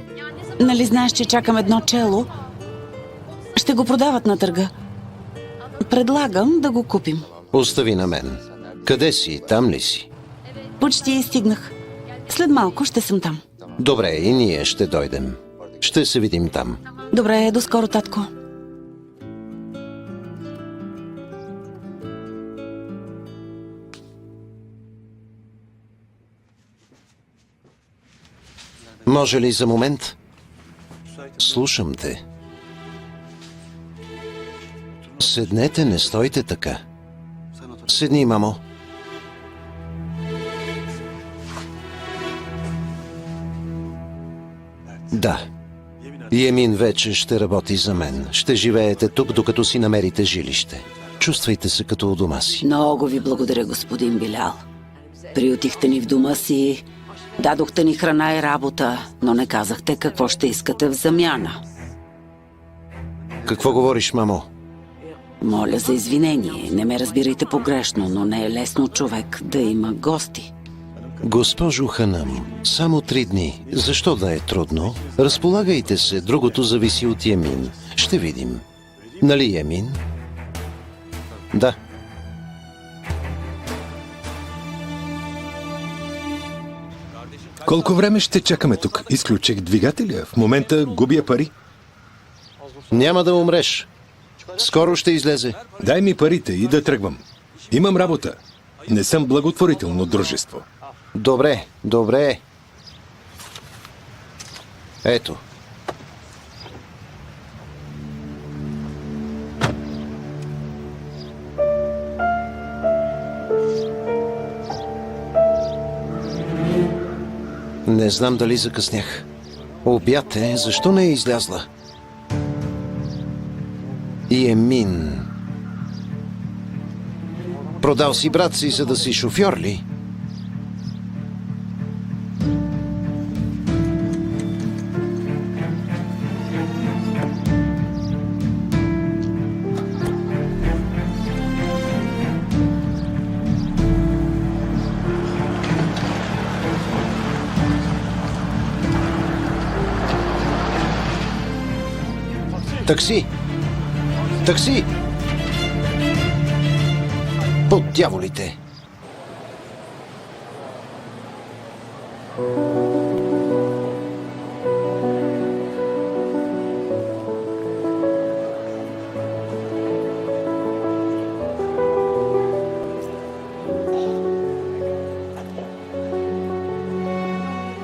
Нали знаеш, че чакам едно чело? Ще го продават на търга. Предлагам да го купим. Остави на мен. Къде си? Там ли си? Почти стигнах. След малко ще съм там. Добре, и ние ще дойдем. Ще се видим там. Добре, до скоро, татко. Може ли за момент? Слушам те. Седнете, не стойте така. Седни, мамо. Да. Емин вече ще работи за мен. Ще живеете тук, докато си намерите жилище. Чувствайте се като у дома си. Много ви благодаря, господин Билял. Приютихте ни в дома си, дадохте ни храна и работа, но не казахте какво ще искате в замяна. Какво говориш, мамо? Моля за извинение, не ме разбирайте погрешно, но не е лесно човек да има гости. Госпожо Ханам, само 3 дни. Защо да е трудно? Разполагайте се, другото зависи от Емин. Ще видим. Нали, Емин? Да. Колко време ще чакаме тук? Изключих двигателя. В момента губя пари. Няма да умреш. Скоро ще излезе. Дай ми парите и да тръгвам. Имам работа. Не съм благотворително дружество. Добре, добре. Ето. Не знам дали закъснях. Обяд е, защо не е излязла? И Емин. Продал си брат си, за да си шофьор ли? Такси! Такси! Под дяволите!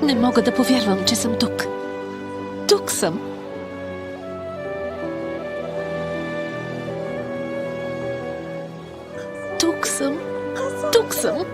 Не мога да повярвам, че съм тук. Тук съм. Тук съм. Тук съм.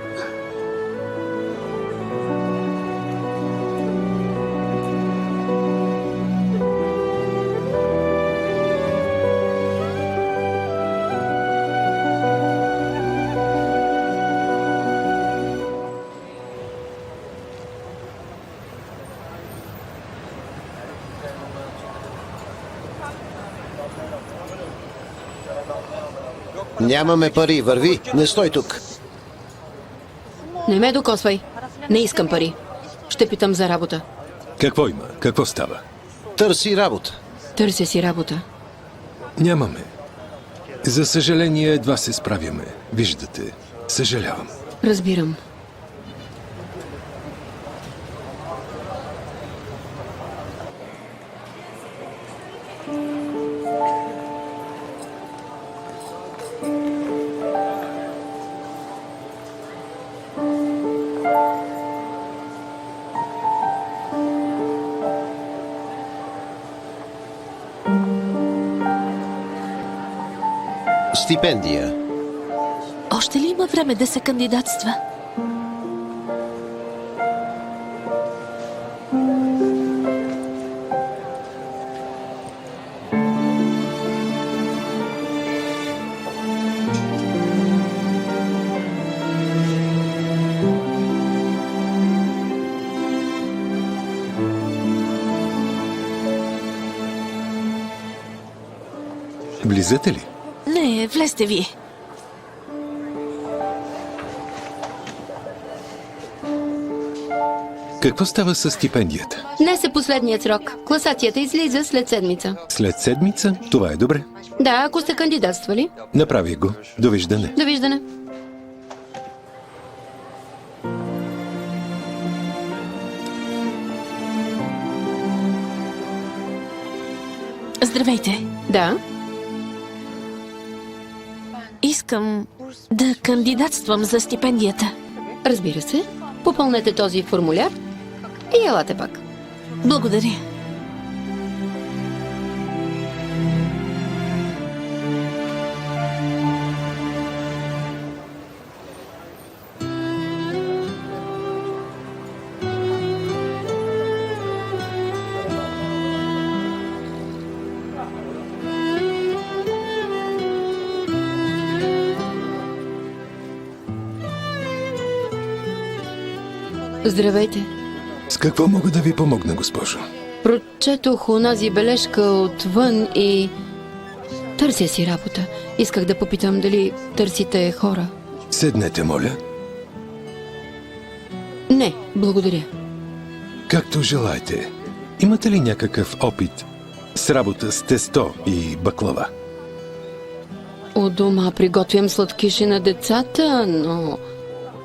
Нямаме пари, върви, не стой тук. Не ме докосвай. Не искам пари. Ще питам за работа. Какво има? Какво става? Търси работа. Търся си работа. Нямаме. За съжаление, едва се справяме. Виждате. Съжалявам. Разбирам. Стипендия. Още ли има време да се кандидатства? Влизате ли? Не, влезте вие. Какво става с стипендията? Днес е последният срок. Класацията излиза след седмица. След седмица? Това е добре. Да, ако сте кандидатствали. Направих го. Довиждане. Довиждане. Здравейте. Да. Искам да кандидатствам за стипендията. Разбира се. Попълнете този формуляр и елате пак. Благодаря. Здравейте. С какво мога да ви помогна, госпожо? Прочетох онази бележка отвън и търся си работа. Исках да попитам дали търсите хора. Седнете, моля. Не, благодаря. Както желаете. Имате ли някакъв опит с работа с тесто и баклава? У дома приготвям сладкиши на децата, но...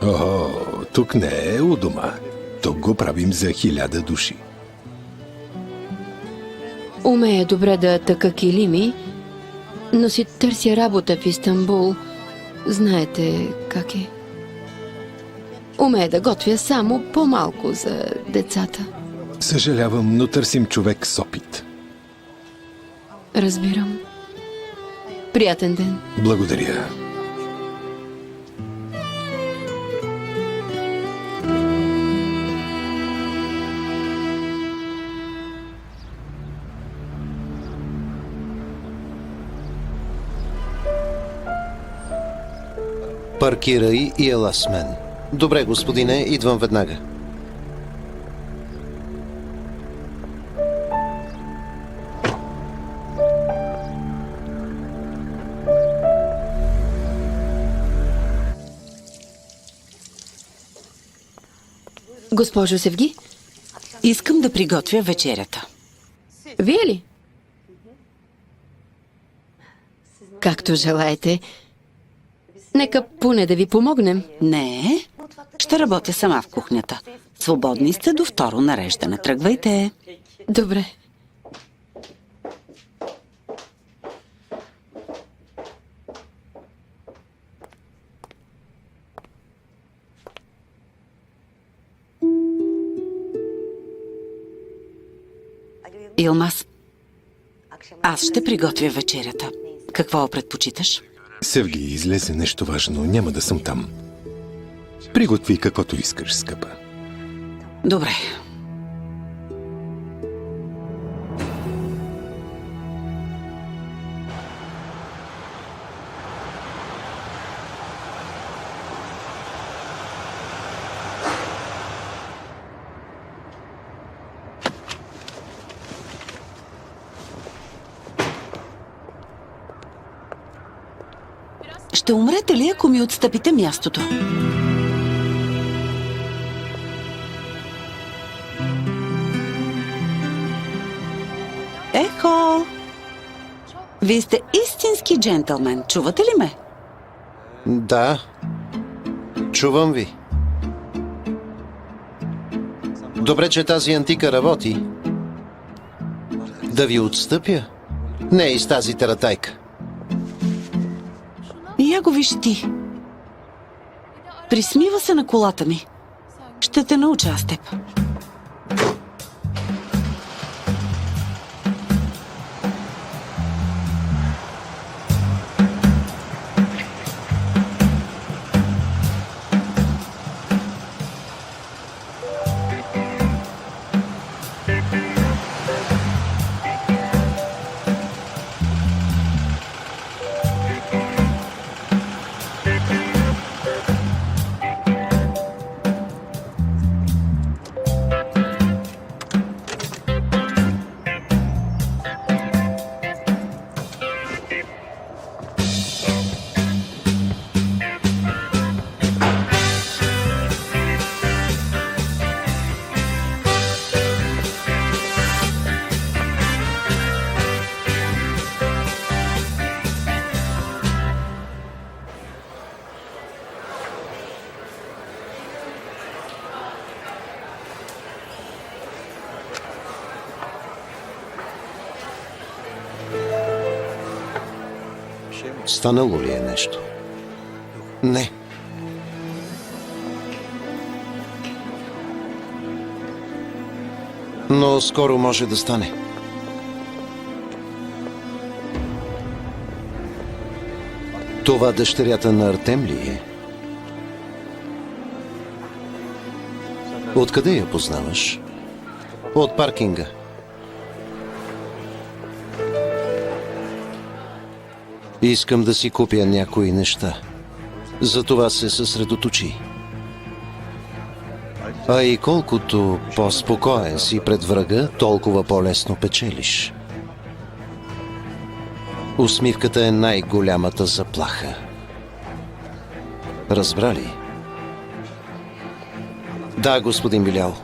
О, тук не е у дома. Тук го правим за 1000 души. Умея добре да тъка килими, но си търся работа в Истанбул. Знаете как е. Умея да готвя само по-малко за децата. Съжалявам, но търсим човек с опит. Разбирам. Приятен ден. Благодаря. Паркирай и ела с мен. Добре, господине, идвам веднага. Госпожо Севги, Искам да приготвя вечерята. вие ли? Както желаете. Нека поне да ви помогнем. Не, ще работя сама в кухнята. Свободни сте до второ нареждане. Тръгвайте. Добре. Илмаз, аз ще приготвя вечерята. Какво предпочиташ? Севги, излезе нещо важно. Няма да съм там. Приготви каквото искаш, скъпа. Добре. Ще умрете ли, ако ми отстъпите мястото? Ехо! Вие сте истински джентълмен. Чувате ли ме? Да. Чувам ви. Добре, че тази антика работи. Да ви отстъпя? Не и с тази тератайка. Я го виж ти. Присмива се на колата ми. Ще те науча аз теб. Станало ли е нещо? Не. Но скоро може да стане. Това дъщерята на Артем ли е? Откъде я познаваш? От паркинга. Искам да си купя някои неща. Затова се съсредоточи. А и колкото по-спокоен си пред врага, толкова по-лесно печелиш. Усмивката е най-голямата заплаха. Разбра ли? Да, господин Билял.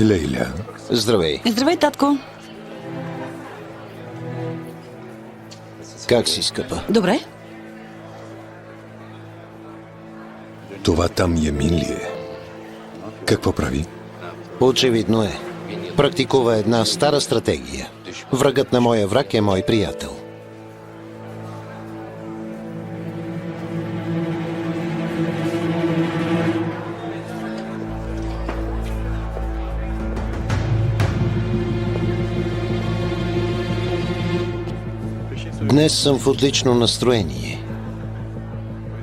Лейля, Здравей. Здравей, татко. Как си, скъпа? Добре. това там Емин ли е? Какво прави? Очевидно е. Практикува една стара стратегия. Врагът на моя враг е мой приятел. Днес съм в отлично настроение.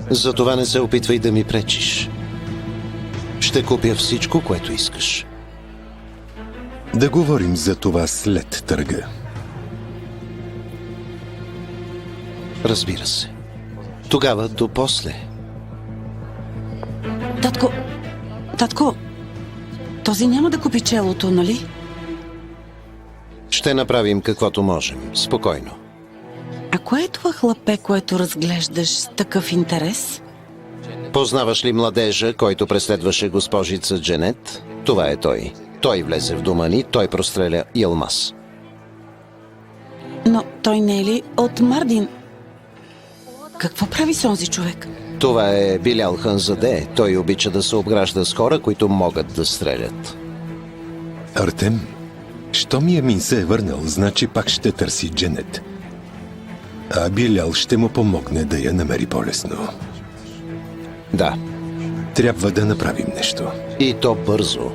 Затова не се опитвай да ми пречиш. Ще купя всичко, което искаш. Да говорим за това след търга. Разбира се. Тогава до после. Татко, този няма да купи челото, нали? Ще направим каквото можем. Спокойно. А кое е това хлапе, което разглеждаш с такъв интерес? Познаваш ли младежа, който преследваше госпожица Дженет? Това е той. Той влезе в дома ни, той простреля Йылмаз. Но той не е ли от Мардин? Какво прави с онзи човек? Това е Билял Ханзаде. Той обича да се обгражда с хора, които могат да стрелят. Артем, щом Емин се е върнал, значи пак ще търси Дженет. А Билял ще му помогне да я намери по-лесно. Да. Трябва да направим нещо. И то бързо.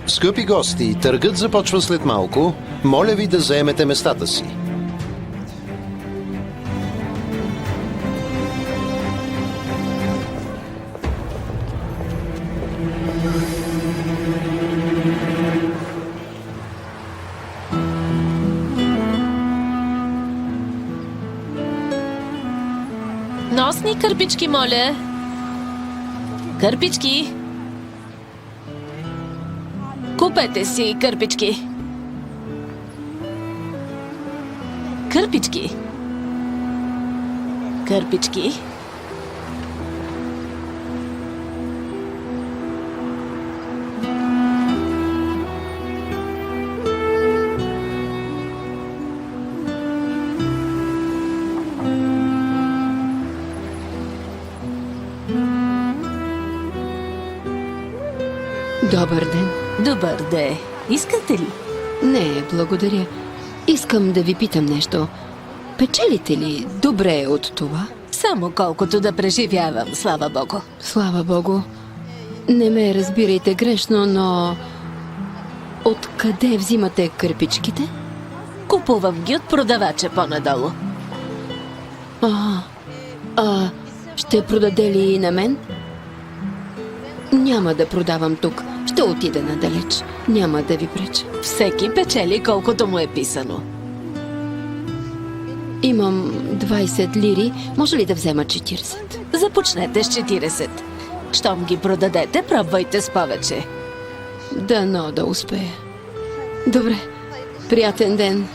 Скъпи гости, търгът започва след малко. Моля ви да заемете местата си. Носни кърпички, моля. Кърпички. Купете си кърпички. Кърпички. Кърпички. Добър ден. Добър де. Искате ли? Не, благодаря. Искам да ви питам нещо. Печелите ли добре от това? Само колкото да преживявам, слава богу. Слава богу. Не ме разбирайте грешно, но... Откъде взимате кърпичките? Купувам ги от продавача по-надолу. Ще продаде ли и на мен? Няма да продавам тук. Ще отида надалеч. Няма да ви преча. Всеки печели колкото му е писано. Имам 20 лири. Може ли да взема 40? Започнете с 40. Щом ги продадете, пробвайте с повече. Дано да успея. Добре. Приятен ден.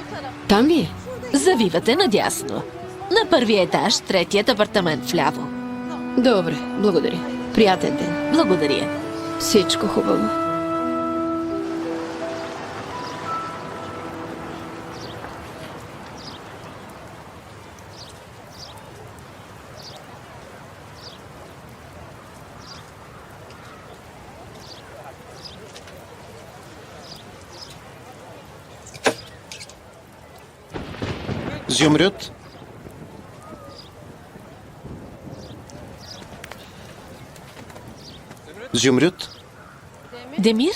Там ли е? Завивате надясно. На първия етаж, третият апартамент вляво. Добре, благодаря. Приятен ден. Благодаря. Всичко хубаво. Зюмрют? Зюмрют? Демир?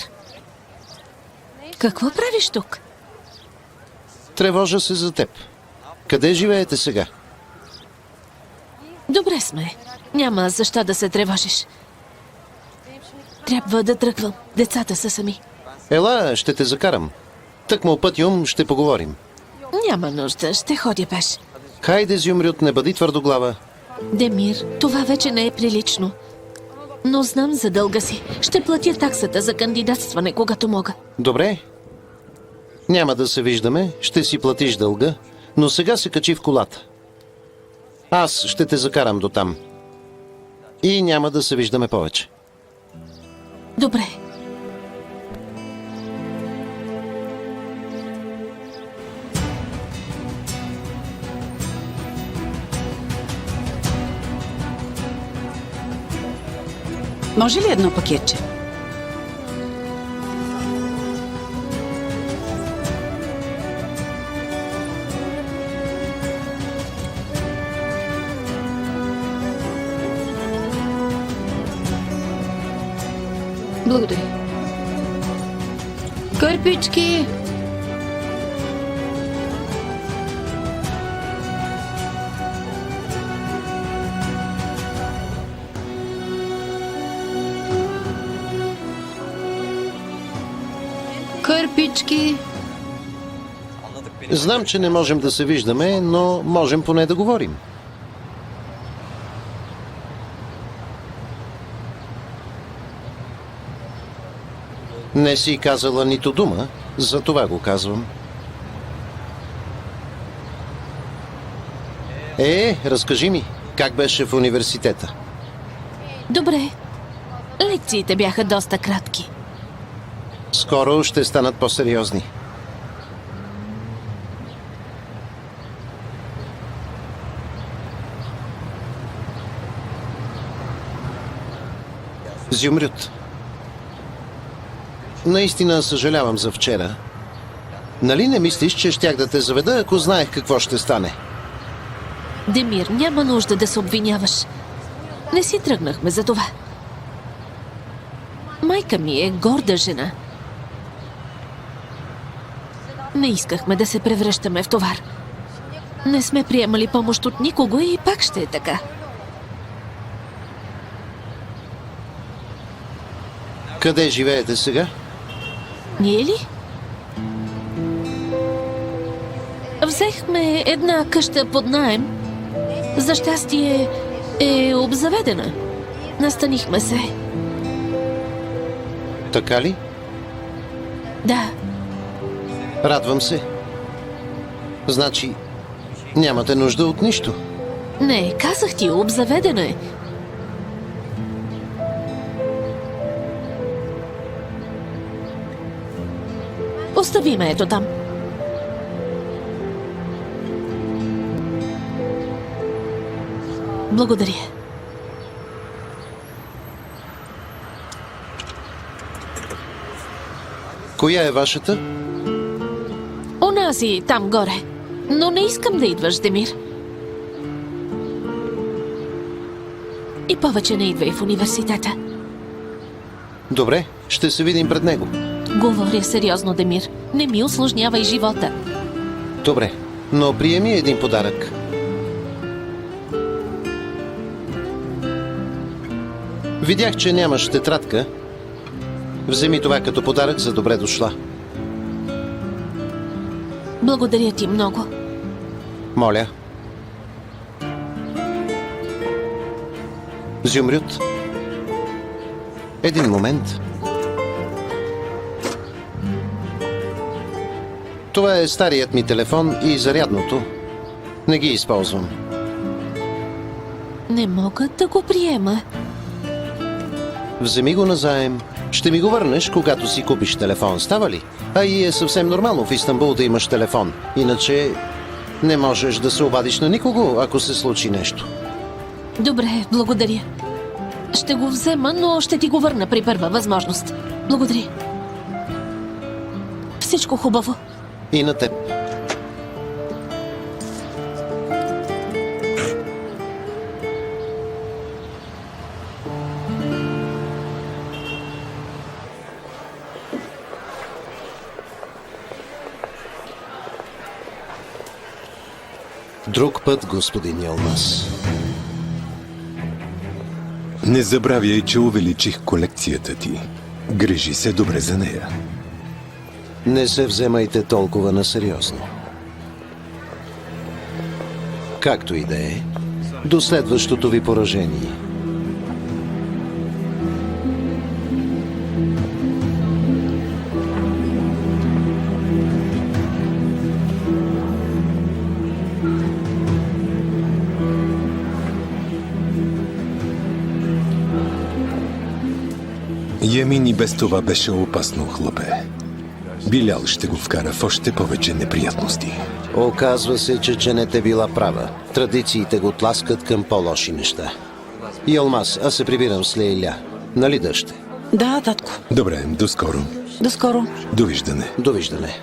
Какво правиш тук? Тревожа се за теб. Къде живеете сега? Добре сме. Няма защо да се тревожиш. Трябва да тръгвам. Децата са сами. Ела, ще те закарам. Тъкмо пътюм, ще поговорим. Няма нужда. Ще ходя пеш. Хайде, Зюмрют, не бъди твърдоглава. Демир, това вече не е прилично. Но знам за дълга си. Ще платя таксата за кандидатстване, когато мога. Добре. Няма да се виждаме, ще си платиш дълга, но сега се качи в колата. Аз ще те закарам до там. И няма да се виждаме повече. Добре. Може ли едно пакетче? Благодаря. Кърпички! Кърпички! Знам, че не можем да се виждаме, но можем поне да говорим. Не си казала нито дума, за това го казвам. Разкажи ми, как беше в университета? Добре. Лекциите бяха доста кратки. Скоро ще станат по-сериозни. Зюмрют. Наистина съжалявам за вчера. Нали не мислиш, че щях да те заведа, ако знаех какво ще стане? Демир, няма нужда да се обвиняваш. Не си тръгнахме за това. Майка ми е горда жена. Не искахме да се превръщаме в товар. Не сме приемали помощ от никого и пак ще е така. Къде живеете сега? Ние ли? Взехме една къща под наем. За щастие е обзаведена. Настанихме се. Така ли? Да, Радвам се. Значи, нямате нужда от нищо. не, казах ти, обзаведена е. Остави ме ето там. Благодаря. Коя е вашата? Онази там горе. Но не искам да идваш, Демир. И повече не идвай в университета. Добре, ще се видим пред него. Говоря сериозно, Демир. Не ми усложнявай живота. Добре, но приеми един подарък. Видях, че нямаш тетрадка. Вземи това като подарък за добре дошла. Благодаря ти много. Моля. Зюмрют. Един момент. Това е старият ми телефон и зарядното. Не ги използвам. Не мога да го приема. Вземи го назаем. Ще ми го върнеш, когато си купиш телефон. Става ли? А и е съвсем нормално в Истанбул да имаш телефон. Иначе не можеш да се обадиш на никого, ако се случи нещо. Добре, благодаря. Ще го взема, но ще ти го върна при първа възможност. Благодаря. Всичко хубаво. И на теб. Друг път, господин Йолмас. Не забравяй, че увеличих колекцията ти. Грижи се добре за нея. Не се вземайте толкова насериозно. Както и да е, до следващото ви поражение. Емин и без това беше опасно хлапе. Билял ще го вкара в още повече неприятности. Оказва се, че Дженет е била права. Традициите го тласкат към по-лоши неща. Йолмас, аз се прибирам с Лейля. Нали дъще? Да, татко. Добре, до скоро. До скоро. Довиждане. Довиждане.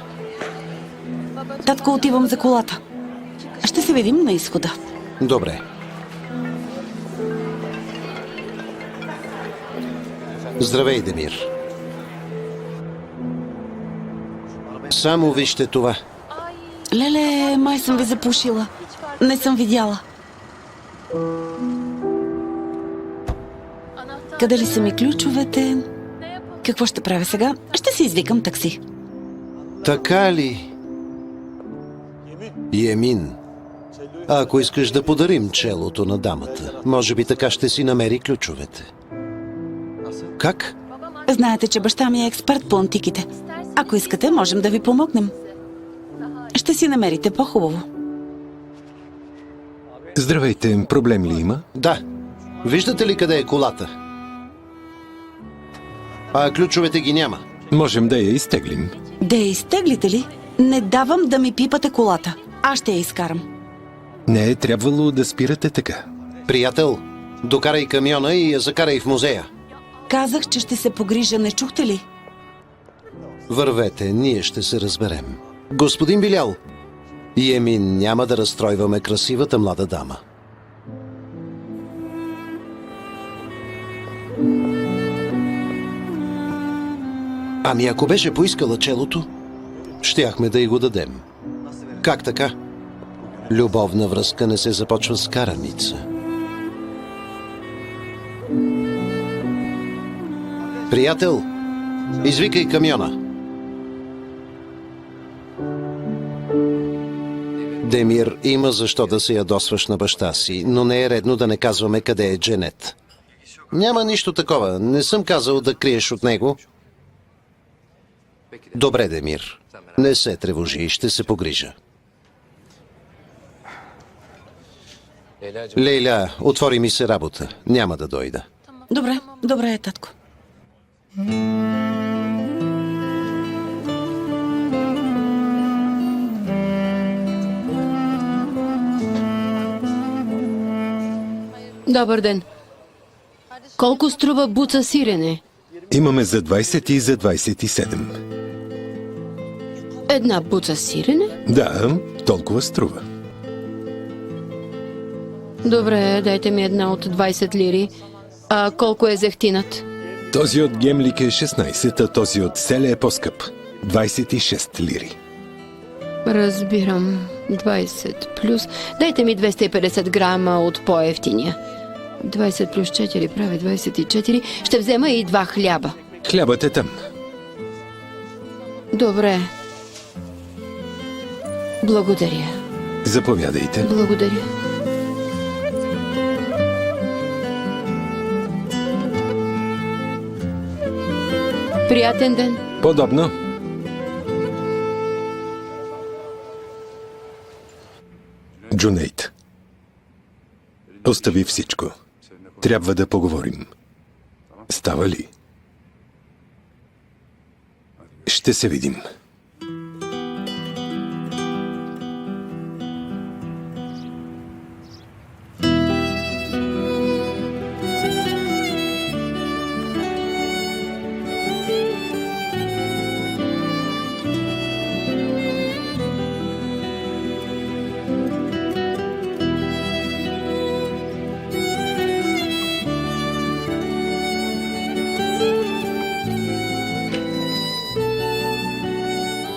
Татко, отивам за колата. Ще се видим на изхода. Добре. Здравей, Демир. Само вижте това. Леле, май съм ви запушила. Не съм видяла. Къде ли са ми ключовете? Какво ще правя сега? Ще си извикам такси. Така ли? Емин, ако искаш да подарим челото на дамата, може би така ще си намери ключовете. Как? Знаете, че баща ми е експерт по антиките. Ако искате, можем да ви помогнем. Ще си намерите по-хубаво. Здравейте, проблем ли има? Да. Виждате ли къде е колата? А ключовете ги няма. Можем да я изтеглим. Да я изтеглите ли? Не давам да ми пипате колата. Аз ще я изкарам. Не е трябвало да спирате така. Приятел, докарай камиона и я закарай в музея. Казах, че ще се погрижа, не чухте ли? Вървете, ние ще се разберем. Господин Билял, Емин, няма да разстройваме красивата млада дама. Ами ако беше поискала челото, щяхме да й го дадем. Как така? Любовна връзка не се започва с караница. Приятел, извикай камиона. Демир, има защо да се ядосваш на баща си, но не е редно да не казваме къде е Дженет. Няма нищо такова. Не съм казал да криеш от него. Добре, Демир. Не се тревожи, ще се погрижа. Лейля, отвори ми се работа. Няма да дойда. Добре, добре, татко. Добър ден. Колко струва буца сирене? Имаме за 20 и за 27. Една буца сирене? Да, толкова струва. Добре, дайте ми една от 20 лири. А колко е зехтинът? Този от Гемлик е 16, а този от Селе е по-скъп. 26 лири. Разбирам. 20 плюс... Дайте ми 250 грама от по-ефтиния. 20 плюс 4 прави 24. Ще взема и 2 хляба. Хлябът е там. Добре. Благодаря. Заповядайте. Благодаря. Приятен ден. Подобно. Джунейд. Остави всичко. Трябва да поговорим. Става ли? Ще се видим.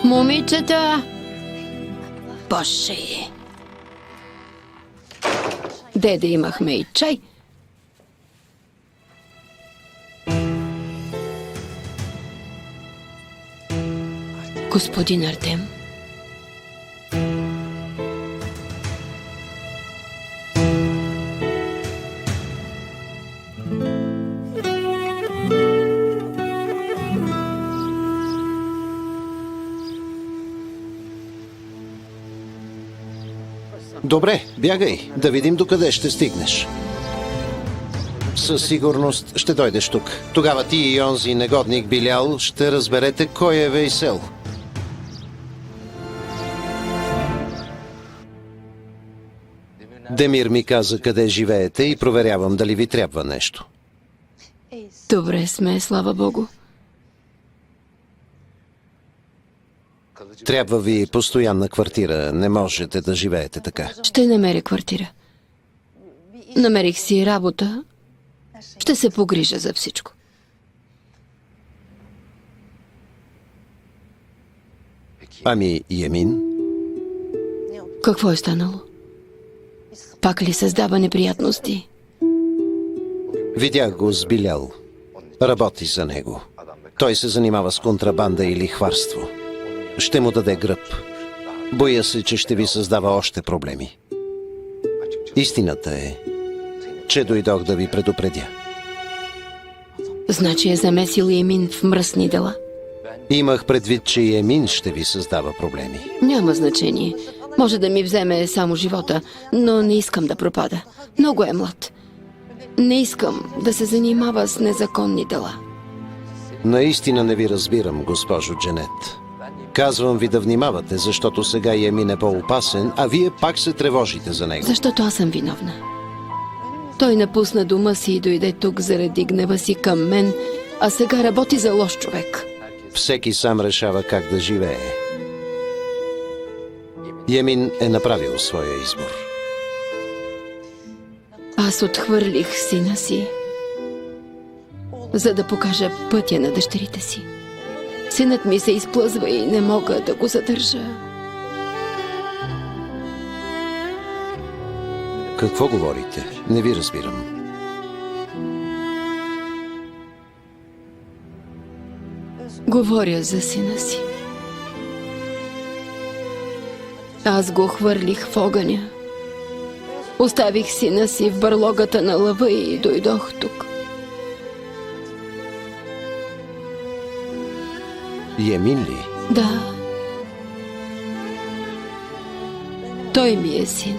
Момичета! Боже! Деде имахме и чай. Господин Артем. Добре, бягай, да видим докъде ще стигнеш. Със сигурност ще дойдеш тук. Тогава ти и онзи негодник Билял ще разберете кой е Вейсел. Демир ми каза къде живеете и проверявам дали ви трябва нещо. Добре сме, слава Богу. Трябва ви постоянна квартира, не можете да живеете така. Ще намеря квартира. Намерих си работа. Ще се погрижа за всичко. Ами, Емин? Какво е станало? Пак ли създава неприятности? Видях го с Билял. Работи за него. Той се занимава с контрабанда и лихварство. Ще му даде гръб. Боя се, че ще ви създава още проблеми. Истината е, че дойдох да ви предупредя. Значи е замесил Емин в мръсни дела. Имах предвид, че и Емин ще ви създава проблеми. Няма значение. Може да ми вземе само живота, но не искам да пропада. Много е млад. Не искам да се занимава с незаконни дела. Наистина не ви разбирам, госпожо Дженет. Казвам ви да внимавате, защото сега Емин е по-опасен, а вие пак се тревожите за него. Защото аз съм виновна. Той напусна дома си и дойде тук заради гнева си към мен, а сега работи за лош човек. Всеки сам решава как да живее. Емин е направил своя избор. Аз отхвърлих сина си, за да покажа пътя на дъщерите си. Синът ми се изплъзва и не мога да го задържа. Какво говорите? Не ви разбирам. Говоря за сина си. Аз го хвърлих в огъня. Оставих сина си в бърлогата на лъва и дойдох тук. Емин ли? Да. Той ми е син.